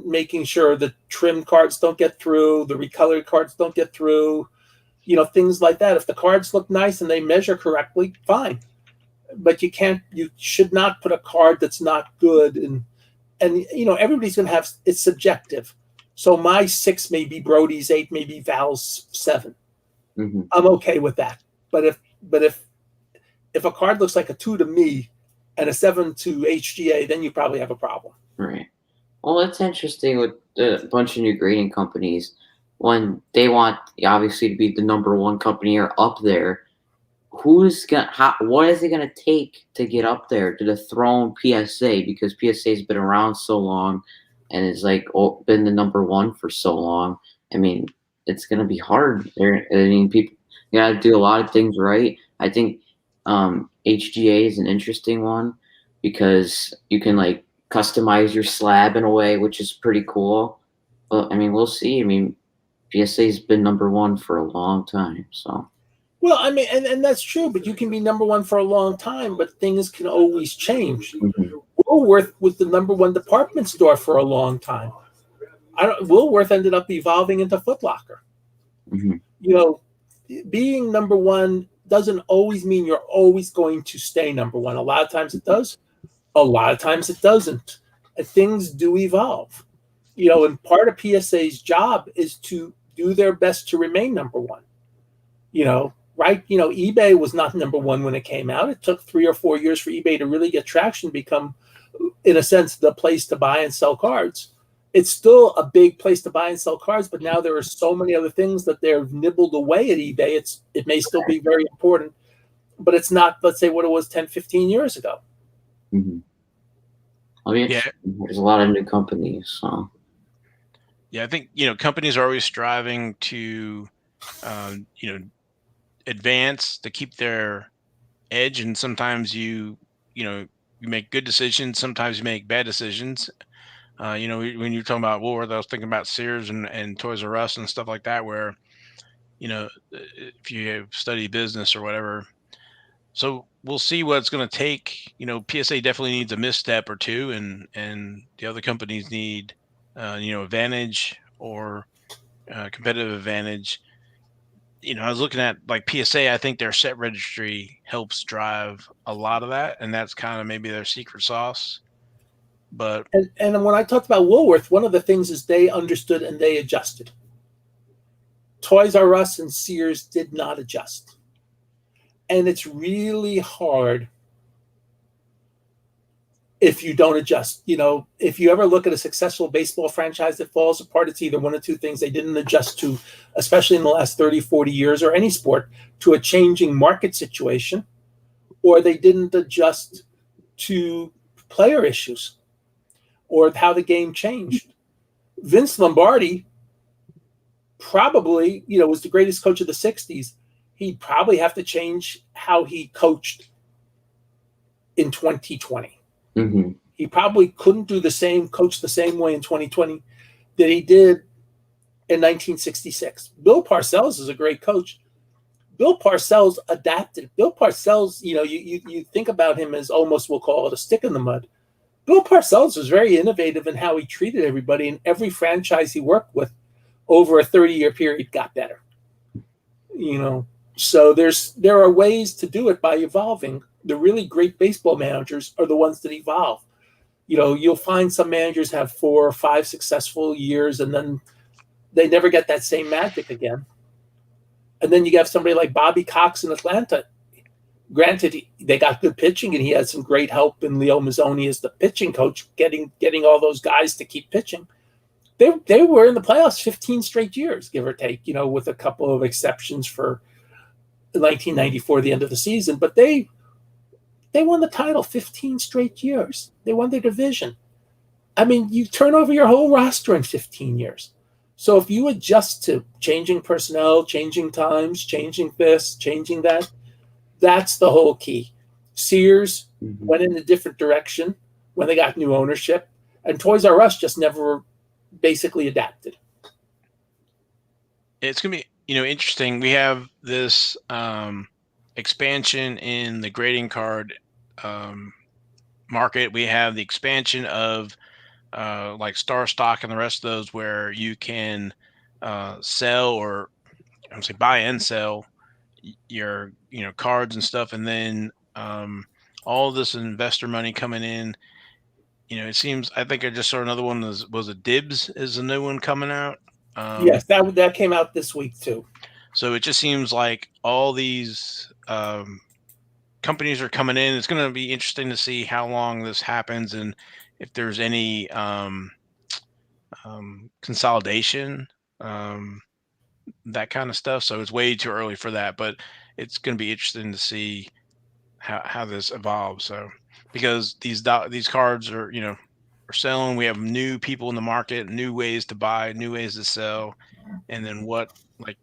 making sure the trim cards don't get through, the recolored cards don't get through, things like that. If the cards look nice and they measure correctly, fine. But you should not put a card that's not good. And everybody's going to have, it's subjective. So my 6 may be Brody's 8, maybe Val's 7. Mm-hmm. I'm okay with that. But if a card looks like a 2 to me and a 7 to HGA, then you probably have a problem. Right. Well, it's interesting with a bunch of new grading companies when they want obviously to be the number one company or up there. What is it gonna take to get up there to dethrone PSA? Because PSA's been around so long and is like been the number one for so long. I mean, it's gonna be hard. People you gotta do a lot of things right. I think HGA is an interesting one because you can like customize your slab in a way, which is pretty cool. But I mean, we'll see. I mean, PSA's been number one for a long time, so. Well, I mean, and that's true, but you can be number one for a long time, but things can always change. Mm-hmm. Woolworth was the number one department store for a long time. Woolworth ended up evolving into Foot Locker. Mm-hmm. Being number one doesn't always mean you're always going to stay number one. A lot of times it does. A lot of times it doesn't. And things do evolve. And part of PSA's job is to do their best to remain number one. Right? eBay was not number one when it came out. It took 3 or 4 years for eBay to really get traction, become, in a sense, the place to buy and sell cards. It's still a big place to buy and sell cards, but now there are so many other things that they've nibbled away at eBay. It may still be very important, but it's not, let's say, what it was 10, 15 years ago. Mm-hmm. I mean, yeah. There's a lot of new companies. So. Yeah, I think, companies are always striving to, advance, to keep their edge, and sometimes you make good decisions, sometimes you make bad decisions. When you're talking about Woolworth, I was thinking about Sears and Toys R Us and stuff like that, where if you have studied business or whatever. So we'll see what it's going to take. PSA definitely needs a misstep or two, and the other companies need advantage or competitive advantage. I was looking at like PSA. I think their set registry helps drive a lot of that, and that's kind of maybe their secret sauce. But and when I talked about Woolworth, one of the things is they understood and they adjusted. Toys R Us and Sears did not adjust, and it's really hard if you don't adjust. If you ever look at a successful baseball franchise that falls apart, it's either one of two things: they didn't adjust to, especially in the last 30, 40 years, or any sport, to a changing market situation, or they didn't adjust to player issues or how the game changed. Vince Lombardi probably, was the greatest coach of the 60s. He'd probably have to change how he coached in 2020. Mm-hmm. He probably couldn't coach the same way in 2020 that he did in 1966. Bill Parcells is a great coach. Bill Parcells adapted. Bill Parcells, you think about him as almost, we'll call it a stick in the mud. Bill Parcells was very innovative in how he treated everybody, and every franchise he worked with over a 30-year period got better. So there are ways to do it by evolving. The really great baseball managers are the ones that evolve. You'll find some managers have 4 or 5 successful years, and then they never get that same magic again. And then you have somebody like Bobby Cox in Atlanta. Granted, they got good pitching, and he had some great help in Leo Mazzoni as the pitching coach, getting all those guys to keep pitching. They were in the playoffs 15 straight years, give or take, with a couple of exceptions for 1994, the end of the season. But they won the title 15 straight years. They won their division. I mean, you turn over your whole roster in 15 years. So if you adjust to changing personnel, changing times, changing this, changing that, that's the whole key. Sears went in a different direction when they got new ownership, and Toys R Us just never basically adapted. It's going to be, interesting. We have this expansion in the grading card market. We have the expansion of like Star Stock and the rest of those, where you can sell, or I'm say buy and sell your cards and stuff, and then all this investor money coming in. It seems, I think I just saw another one, was a Dibs is a new one coming out. Yes, that came out this week too. So it just seems like all these companies are coming in. It's going to be interesting to see how long this happens, and if there's any consolidation, um, that kind of stuff. So it's way too early for that, but it's going to be interesting to see how this evolves. So because these cards are selling, we have new people in the market, new ways to buy, new ways to sell, and then like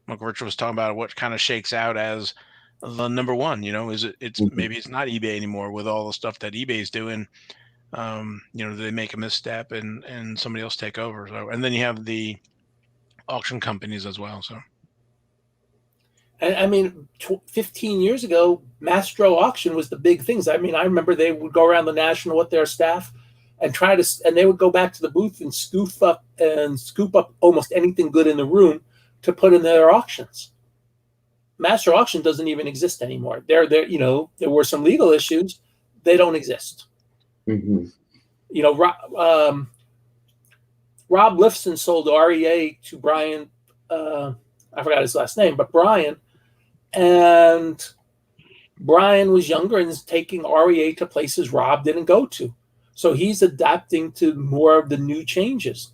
Richard was talking about, what kind of shakes out as the number one. It's Mhm. maybe it's not eBay anymore with all the stuff that eBay's doing. They make a misstep and somebody else take over. So, and then you have the auction companies as well. So And I mean, 15 years ago, Mastro auction was the big things. I mean, I remember they would go around the national with their staff and and they would go back to the booth and scoop up almost anything good in the room to put in their auctions. Master auction doesn't even exist anymore. There were some legal issues. They don't exist. Mhm. You know, Rob Lifson sold REA to Brian. I forgot his last name, but Brian, and Brian was younger and is taking REA to places Rob didn't go to. So he's adapting to more of the new changes.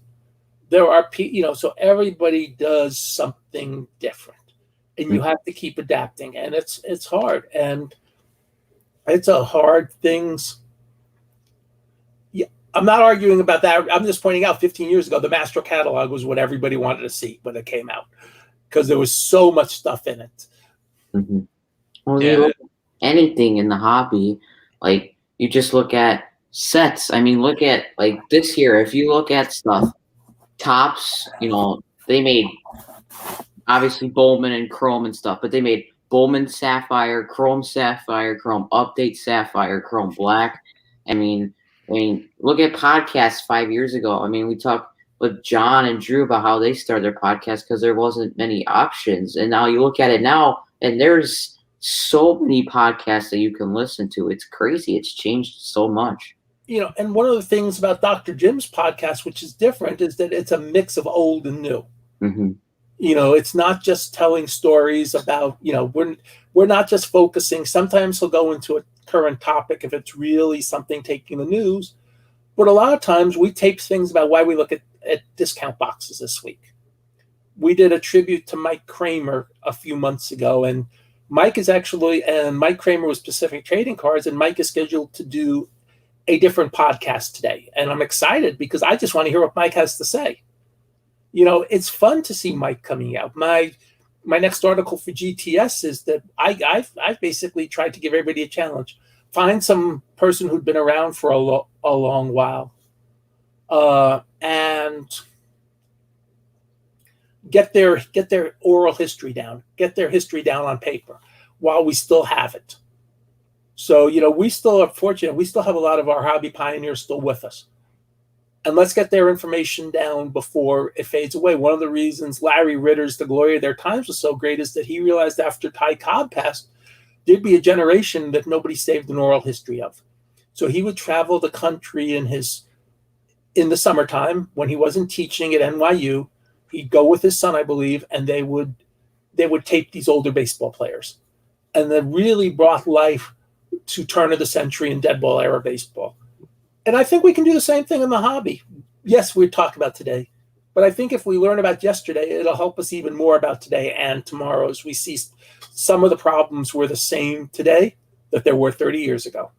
There are, so everybody does something different, and you have to keep adapting, and it's hard, and it's a hard things. Yeah, I'm not arguing about that. I'm just pointing out 15 years ago, the master catalog was what everybody wanted to see when it came out because there was so much stuff in it. Mhm. Well, you yeah, look at anything in the hobby, like you just look at sets. I mean, look at like this year. If you look at stuff, tops, they made obviously Bowman and Chrome and stuff, but they made Bowman Sapphire, Chrome Sapphire, Chrome Update Sapphire, Chrome Black. I mean, look at podcasts 5 years ago. I mean, we talked with John and Drew about how they started their podcast because there wasn't many options, and now you look at it now, and there's so many podcasts that you can listen to. It's crazy. It's changed so much. And one of the things about Dr. Jim's podcast, which is different, is that it's a mix of old and new. Mm-hmm. It's not just telling stories about, we're not just focusing. Sometimes he'll go into a current topic if it's really something taking the news. But a lot of times we tape things about why we look at discount boxes this week. We did a tribute to Mike Kramer a few months ago, and Mike Kramer was Pacific Trading Cards, and Mike is scheduled to do a different podcast today. And I'm excited because I just want to hear what Mike has to say. It's fun to see Mike coming out. My next article for GTS is that I've basically tried to give everybody a challenge. Find some person who'd been around for a long while, and get their oral history down, get their history down on paper while we still have it. So, we still are fortunate. We still have a lot of our hobby pioneers still with us. And let's get their information down before it fades away. One of the reasons Larry Ritter's The Glory of Their Times was so great is that he realized after Ty Cobb passed, there'd be a generation that nobody saved an oral history of. So he would travel the country in the summertime when he wasn't teaching at NYU. He'd go with his son, I believe, and they would tape these older baseball players. And that really brought life to turn of the century and dead ball era baseball. And I think we can do the same thing in the hobby. Yes, we talk about today, but I think if we learn about yesterday, it'll help us even more about today and tomorrow, as we see some of the problems were the same today that there were 30 years ago.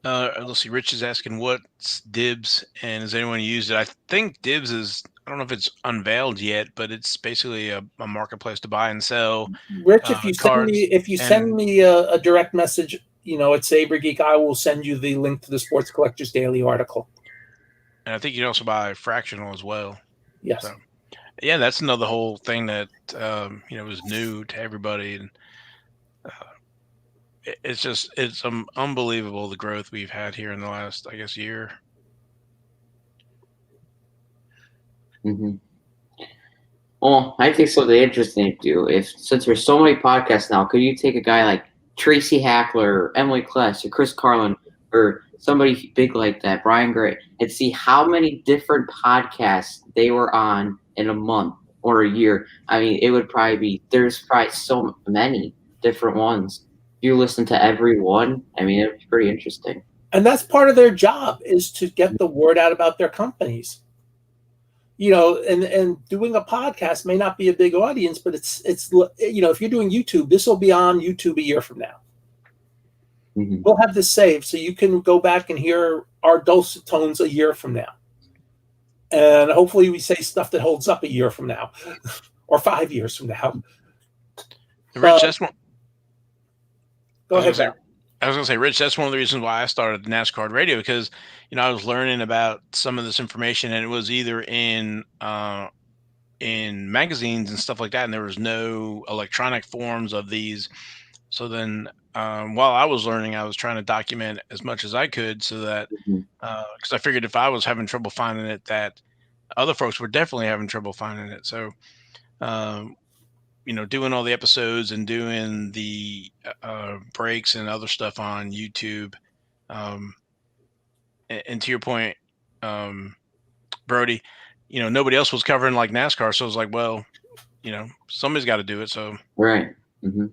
Let's see. Rich is asking what's Dibs, and has anyone used it? I think Dibs is. I don't know if it's unveiled yet, but it's basically a marketplace to buy and sell Rich, if you cards. send me a direct message, at Saber Geek, I will send you the link to the Sports Collectors Daily article. And I think you can also buy fractional as well. Yes. So, yeah, that's another whole thing that was new to everybody, and it's unbelievable the growth we've had here in the last, I guess, year. Hmm. Well, I think something interesting to do. If since there's so many podcasts now, could you take a guy like Tracy Hackler or Emily Kless or Chris Carlin or somebody big like that, Brian Gray, and see how many different podcasts they were on in a month or a year? I mean, it would probably be there's probably so many different ones. If you listen to every one, I mean, it'd be pretty interesting. And that's part of their job, is to get the word out about their companies. And doing a podcast may not be a big audience, but it's if you're doing YouTube, this will be on YouTube a year from now. Mm-hmm. We'll have this saved so you can go back and hear our dulcet tones a year from now. And hopefully we say stuff that holds up a year from now or 5 years from now. Rich, that's one. Go ahead. I was going to say, Rich, that's one of the reasons why I started NASCAR radio, because, I was learning about some of this information, and it was either in magazines and stuff like that, and there was no electronic forms of these. So then while I was learning, I was trying to document as much as I could, so that because I figured if I was having trouble finding it, that other folks were definitely having trouble finding it. So doing all the episodes and doing the breaks and other stuff on YouTube. And to your point, Brody, nobody else was covering like NASCAR. So I was like, well, somebody's got to do it. So. Right. Mm-hmm.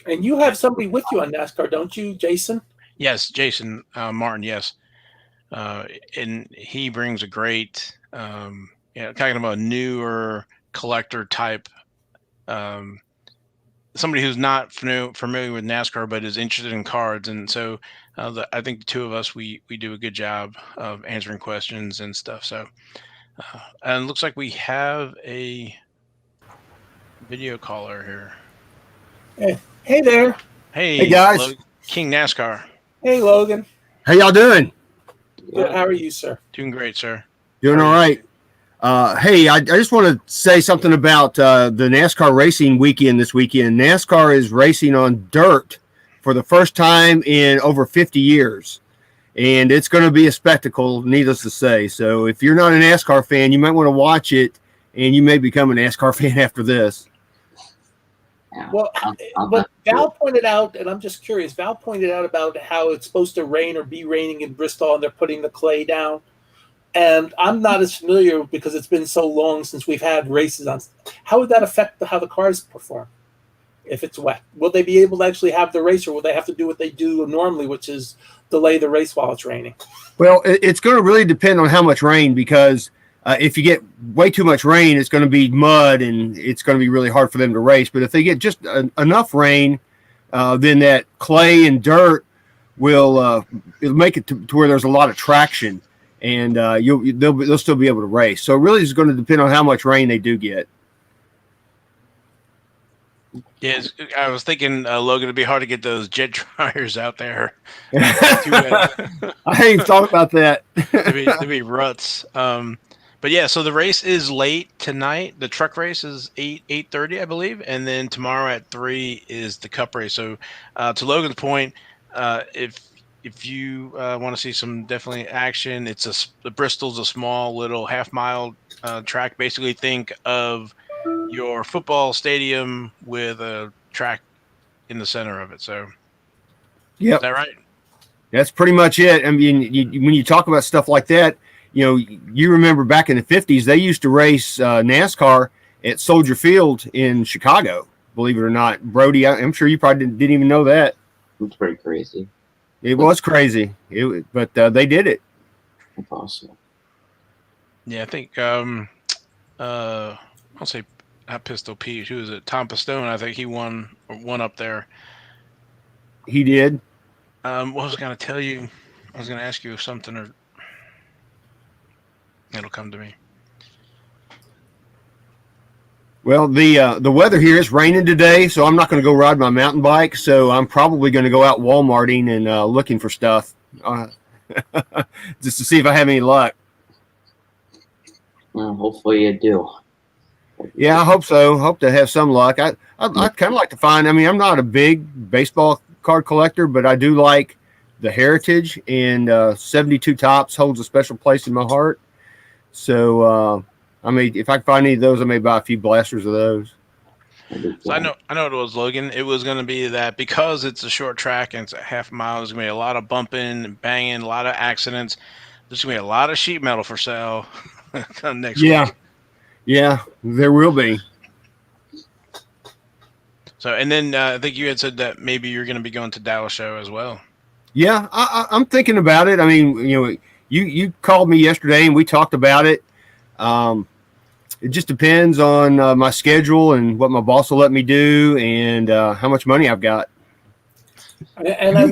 And you have somebody with you on NASCAR, don't you, Jason? Yes, Jason Martin. Yes. And he brings a great, kind of a newer collector type, somebody who's not familiar with NASCAR but is interested in cards, and so I think the two of us we do a good job of answering questions and stuff. So, and it looks like we have a video caller here. Hey there. Hey guys. King NASCAR. Hey Logan. How y'all doing? Good. How are you, sir? Doing great, sir. Doing all right. Hey, I just want to say something about the NASCAR racing weekend this weekend. NASCAR is racing on dirt for the first time in over 50 years. And it's going to be a spectacle, needless to say. So if you're not a NASCAR fan, you might want to watch it, and you may become a NASCAR fan after this. Well, but Val pointed out, and I'm just curious, Val pointed out about how it's supposed to rain or be raining in Bristol, and they're putting the clay down. And I'm not as familiar because it's been so long since we've had races on. How would that affect how the cars perform if it's wet? Will they be able to actually have the race, or will they have to do what they do normally, which is delay the race while it's raining? Well, it's going to really depend on how much rain, because if you get way too much rain, it's going to be mud, and it's going to be really hard for them to race. But if they get just enough rain, then that clay and dirt will it'll make it to where there's a lot of traction, and they'll still be able to race. So it really is going to depend on how much rain they do get. Yeah, I was thinking, Logan, it'd be hard to get those jet dryers out there. I ain't thought about that. There'd be ruts. But yeah, so the race is late tonight. The truck race is 8:30, I believe, and then tomorrow at 3 is the Cup race. So, to Logan's point, if you want to see some definitely action, the Bristol's a small little half-mile track. Basically, think of your football stadium with a track in the center of it. So, yep. Is that right? That's pretty much it. I mean, when you talk about stuff like that, you remember back in the 50s, they used to race NASCAR at Soldier Field in Chicago, believe it or not. Brody, I'm sure you probably didn't even know that. It's pretty crazy. It was crazy, but they did it. That's awesome. Yeah, I think I'll say not Pistol Pete. Who is it? Tom Pistone. I think he won up there. He did. What was I going to tell you? I was going to ask you something, or it'll come to me. Well, the weather here is raining today, so I'm not going to go ride my mountain bike. So I'm probably going to go out Walmarting and looking for stuff just to see if I have any luck. Well, hopefully you do. Yeah, I hope so. Hope to have some luck. I'd kind of like to find. I mean, I'm not a big baseball card collector, but I do like the Heritage, and 72 Tops holds a special place in my heart. So I mean, if I can find any of those, I may buy a few blasters of those. So I know it was, Logan. It was going to be that because it's a short track and it's a half a mile, there's going to be a lot of bumping and banging, a lot of accidents. There's going to be a lot of sheet metal for sale next week. Yeah, there will be. So, and then I think you had said that maybe you're going to be going to Dallas show as well. Yeah, I'm thinking about it. I mean, you called me yesterday and we talked about it. It just depends on my schedule and what my boss will let me do, and how much money I've got. And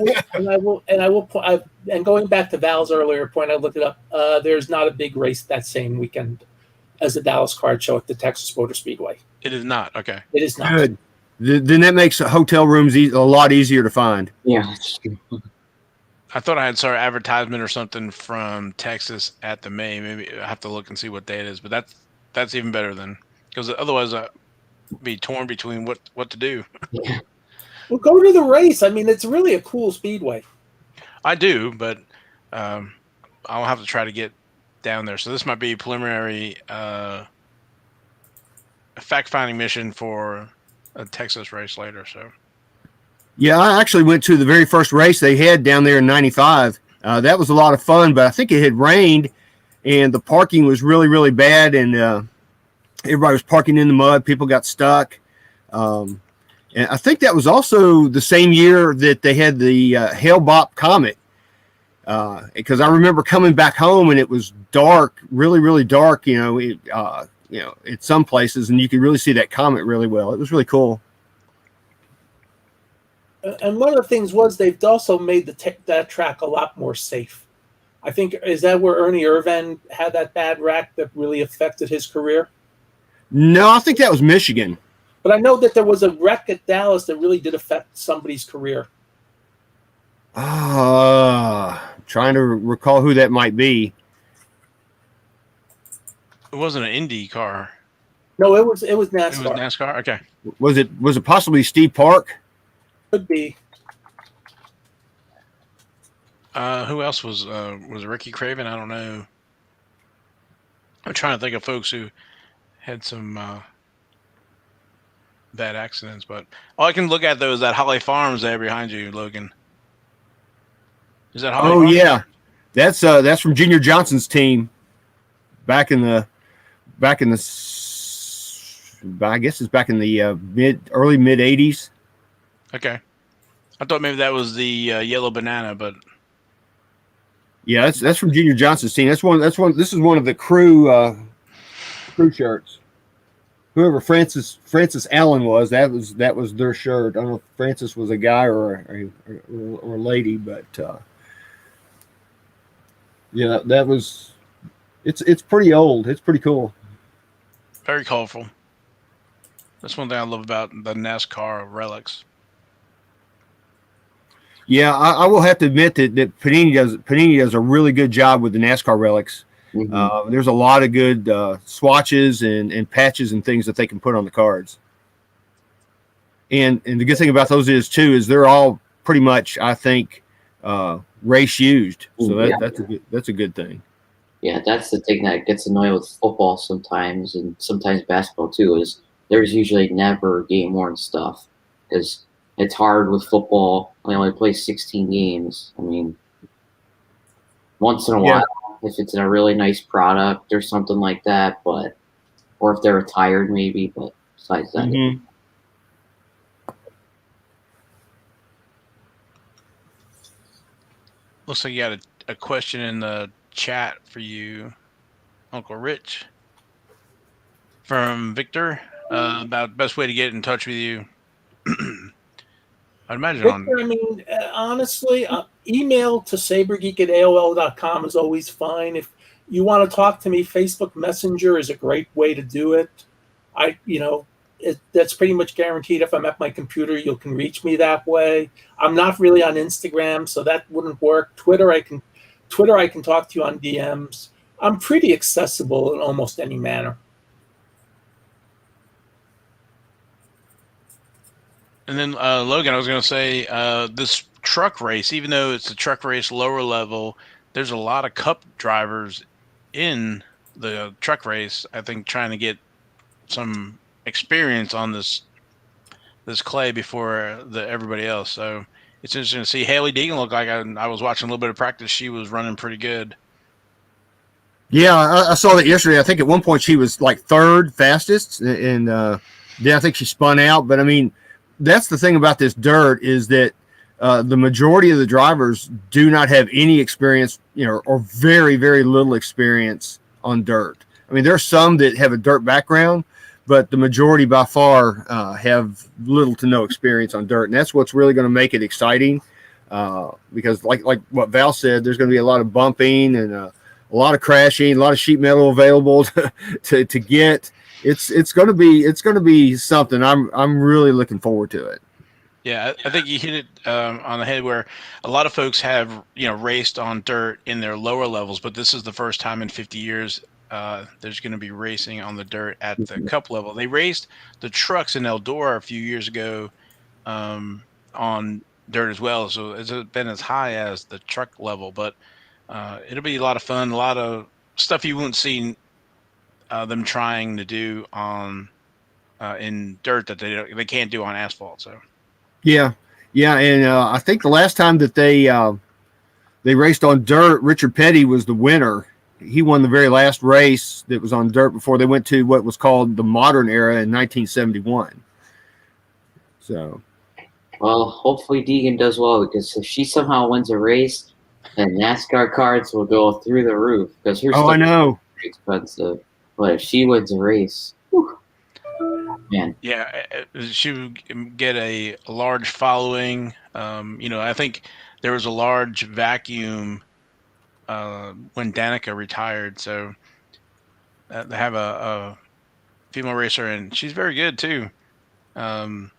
going back to Val's earlier point, I looked it up. There's not a big race that same weekend as the Dallas Card Show at the Texas Motor Speedway. It is not. Okay. It is not. Good. Then that makes hotel rooms a lot easier to find. Yeah. I thought I had saw an advertisement or something from Texas at the May. Maybe I have to look and see what day it is, but that's even better than, because otherwise I'd be torn between what to do. Well, go to the race. I mean, it's really a cool speedway. I do, but I'll have to try to get down there. So this might be a preliminary fact-finding mission for a Texas race later. So yeah, I actually went to the very first race they had down there in '95. That was a lot of fun, but I think it had rained and the parking was really, really bad, and everybody was parking in the mud. People got stuck. And I think that was also the same year that they had the Hale-Bopp Comet, because I remember coming back home and it was dark, really, really dark, at some places, and you could really see that comet really well. It was really cool. And one of the things was they've also made that track a lot more safe. I think, is that where Ernie Irvan had that bad wreck that really affected his career? No, I think that was Michigan. But I know that there was a wreck at Dallas that really did affect somebody's career. Trying to recall who that might be. it wasn't an Indy car. No, it was NASCAR. It was NASCAR. Okay. Was it possibly Steve Park? Could be. Who else was Ricky Craven? I don't know. I'm trying to think of folks who had some bad accidents, but all I can look at though is that Holly Farms there behind you, Logan. Is that Holly Oh Farms? yeah, that's from Junior Johnson's team back in the I guess it's back in the early mid '80s. Okay. I thought maybe that was the Yellow Banana, but yeah, that's from Junior Johnson's team. This is one of the crew shirts. Whoever Francis Allen was, that was their shirt. I don't know if Francis was a guy or a lady, but yeah, that was. It's pretty old. It's pretty cool. very colorful. That's one thing I love about the NASCAR relics. Yeah, I will have to admit that Panini does a really good job with the NASCAR relics. Mm-hmm. There's a lot of good swatches and patches and things that they can put on the cards. And the good thing about those is they're all pretty much, I think, race used. So that's a good thing. Yeah, that's the thing that gets annoying with football sometimes, and sometimes basketball too, is there's usually never game worn stuff, because it's hard with football. I only play 16 games. I mean, once in a while, if it's a really nice product or something like that, or if they're retired maybe, but besides that. Mm-hmm. Looks like you got a question in the chat for you, Uncle Rich, from Victor, about best way to get in touch with you. I'd imagine Victor, honestly, email to sabergeek@aol.com is always fine. If you want to talk to me, Facebook Messenger is a great way to do it. That's pretty much guaranteed. If I'm at my computer, you can reach me that way. I'm not really on Instagram, so that wouldn't work. Twitter, I can talk to you on DMs. I'm pretty accessible in almost any manner. And then Logan, I was going to say this truck race, even though it's a truck race lower level, there's a lot of cup drivers in the truck race. I think trying to get some experience on this clay before everybody else. So it's interesting to see. Haley Deegan looked like I was watching a little bit of practice. She was running pretty good. Yeah, I saw that yesterday. I think at one point she was like third fastest, and then I think she spun out. But I mean, that's the thing about this dirt is that the majority of the drivers do not have any experience, or very, very little experience on dirt. I mean, there's some that have a dirt background, but the majority by far have little to no experience on dirt, and that's what's really going to make it exciting. Because, like what Val said, there's going to be a lot of bumping and a lot of crashing, a lot of sheet metal available to get. It's going to be something. I'm really looking forward to it. Yeah, I think you hit it on the head where a lot of folks have raced on dirt in their lower levels, but this is the first time in 50 years there's going to be racing on the dirt at the cup level. They raced the trucks in Eldora a few years ago on dirt as well, so it's been as high as the truck level, but it'll be a lot of fun, a lot of stuff you wouldn't see them trying to do on in dirt that they can't do on asphalt. So yeah, and I think the last time that they raced on dirt, Richard Petty was the winner. He won the very last race that was on dirt before they went to what was called the modern era in 1971. So, well, hopefully Deegan does well, because if she somehow wins a race, then NASCAR cards will go through the roof, because her stuff I know. is expensive. But if she wins a race, whew, man. yeah, she would get a large following. I think there was a large vacuum when Danica retired, so they have a female racer, and she's very good too. I'm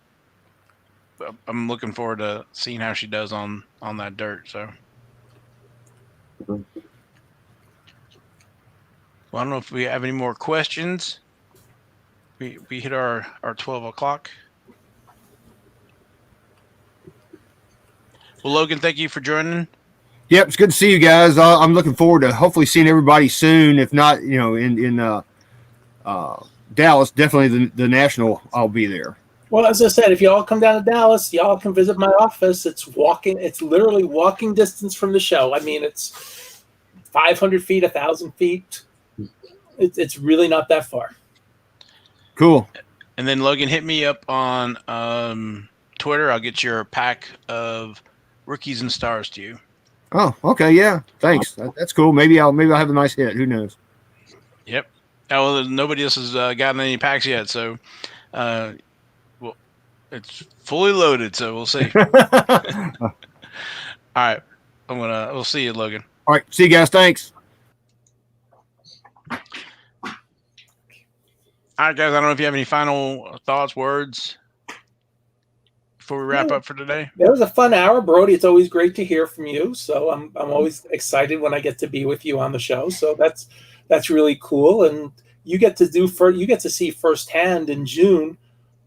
looking forward to seeing how she does on that dirt. So, well, I don't know if we have any more questions. We hit our 12 o'clock. Well, Logan, thank you for joining. Yep, it's good to see you guys. I'm looking forward to hopefully seeing everybody soon. If not, in Dallas, definitely the National, I'll be there. Well, as I said, if y'all come down to Dallas, y'all can visit my office. It's literally walking distance from the show. I mean, it's 500 feet, 1,000 feet. It's really not that far. Cool. And then Logan, hit me up on Twitter. I'll get your pack of rookies and stars to you. Oh, okay, yeah. Thanks. That's cool. Maybe I'll have a nice hit. Who knows? Yep. Oh, well, nobody else has gotten any packs yet, so well, it's fully loaded. So we'll see. All right, we'll see you, Logan. All right, see you guys. Thanks. All right, guys. I don't know if you have any final thoughts, words before we wrap up for today. That was a fun hour, Brody. It's always great to hear from you. So I'm always excited when I get to be with you on the show. So that's really cool. And you get to see firsthand in June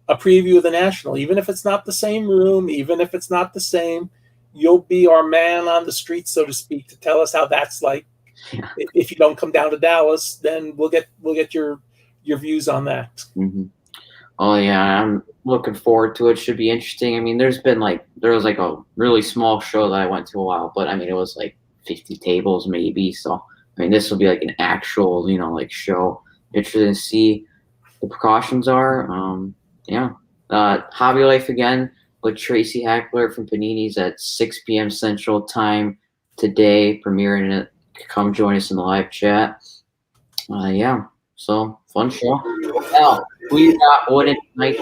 a preview of the National. Even if it's not the same room, even if it's not the same, you'll be our man on the street, so to speak, to tell us how that's like. Yeah. If you don't come down to Dallas, then we'll get your views on that. Mm-hmm. Oh yeah, I'm looking forward to it. Should be interesting. I mean, there was like a really small show that I went to a while, but I mean, it was like 50 tables maybe. So I mean, this will be like an actual, like show. Interesting to see the precautions are. Hobby Life again with Tracy Hackler from Panini's at 6 p.m. Central Time today, premiering it. Come join us in the live chat. So fun show. Now we got what it night.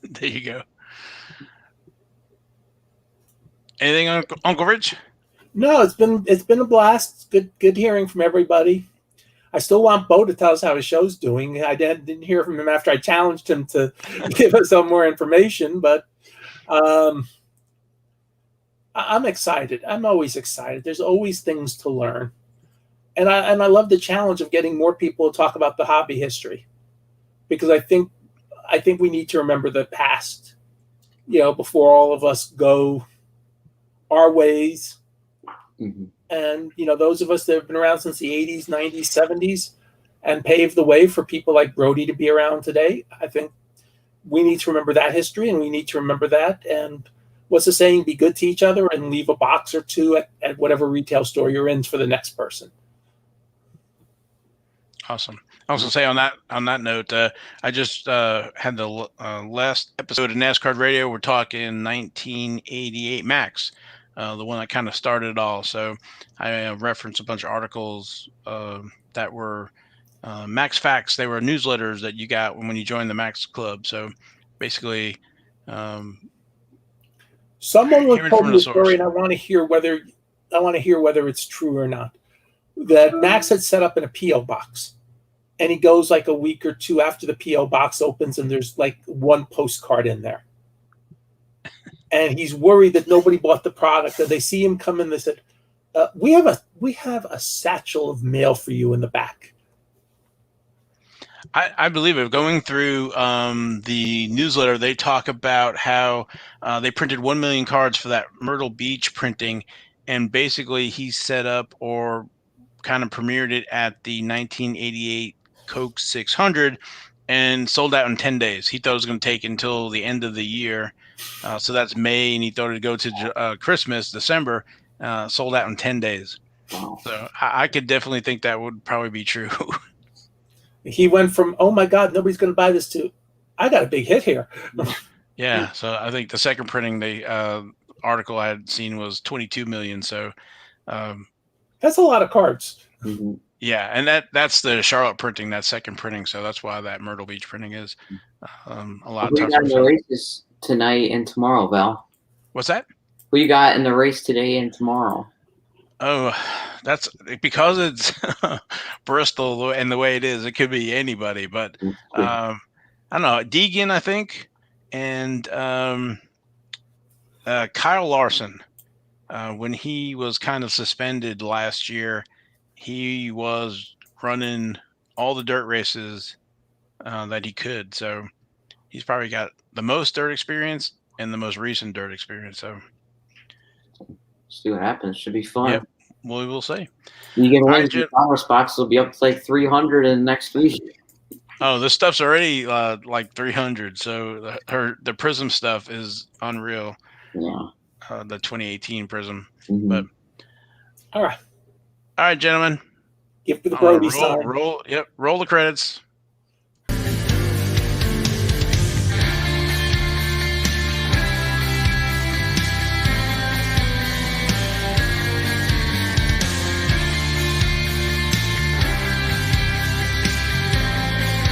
There you go. Anything, Uncle Rich? No, it's been a blast. Good hearing from everybody. I still want Bo to tell us how his show's doing. I didn't hear from him after I challenged him to give us some more information, but I'm excited. I'm always excited. There's always things to learn. I love the challenge of getting more people to talk about the hobby history, because I think we need to remember the past, before all of us go our ways. Mm-hmm. And those of us that have been around since the 80s, 90s, 70s, and paved the way for people like Brody to be around today, I think we need to remember that history, and we need to remember that. And what's the saying? Be good to each other and leave a box or two at whatever retail store you're in for the next person. Awesome. I was gonna say on that note, I just had the last episode of NASCAR Radio. We're talking 1988 Max, the one that kind of started it all. So I referenced a bunch of articles that were Max Facts. They were newsletters that you got when you joined the Max Club. So basically, Someone once hearing told from me the a story, source. and I want to hear whether it's true or not. That Max had set up in a PO box, and he goes like a week or two after the PO box opens, and there's like one postcard in there, and he's worried that nobody bought the product. And they see him come in, they said, "We have a satchel of mail for you in the back." I believe it. Going through the newsletter, they talk about how they printed 1 million cards for that Myrtle Beach printing, and basically he set up or kind of premiered it at the 1988 Coke 600 and sold out in 10 days. He thought it was going to take until the end of the year. So that's May, and he thought it'd go to Christmas, December, sold out in 10 days. Wow. So I could definitely think that would probably be true. He went from, "Oh my God, nobody's going to buy this," to, "I got a big hit here." Yeah. So I think the second printing, the article I had seen was 22 million. So um, That's a lot of cards. Mm-hmm. yeah, and that's the Charlotte printing, that second printing. So that's why that Myrtle Beach printing is a lot Who you got tougher. in the races tonight and tomorrow, Val? What's that? Who you got in the race today and tomorrow? Oh, that's because it's Bristol and the way it is. It could be anybody, but I don't know. Deegan, I think, and Kyle Larson. When he was kind of suspended last year, he was running all the dirt races that he could. So he's probably got the most dirt experience and the most recent dirt experience. So see what happens. Should be fun. yep, we will see. You get All one right, of the commerce boxes will be up to like 300 in the next week. Oh, this stuff's already like 300. So the Prism stuff is unreal. Yeah. The 2018 Prism. Mm-hmm. But All right, all right, gentlemen. give me the Brody sign. Roll the credits.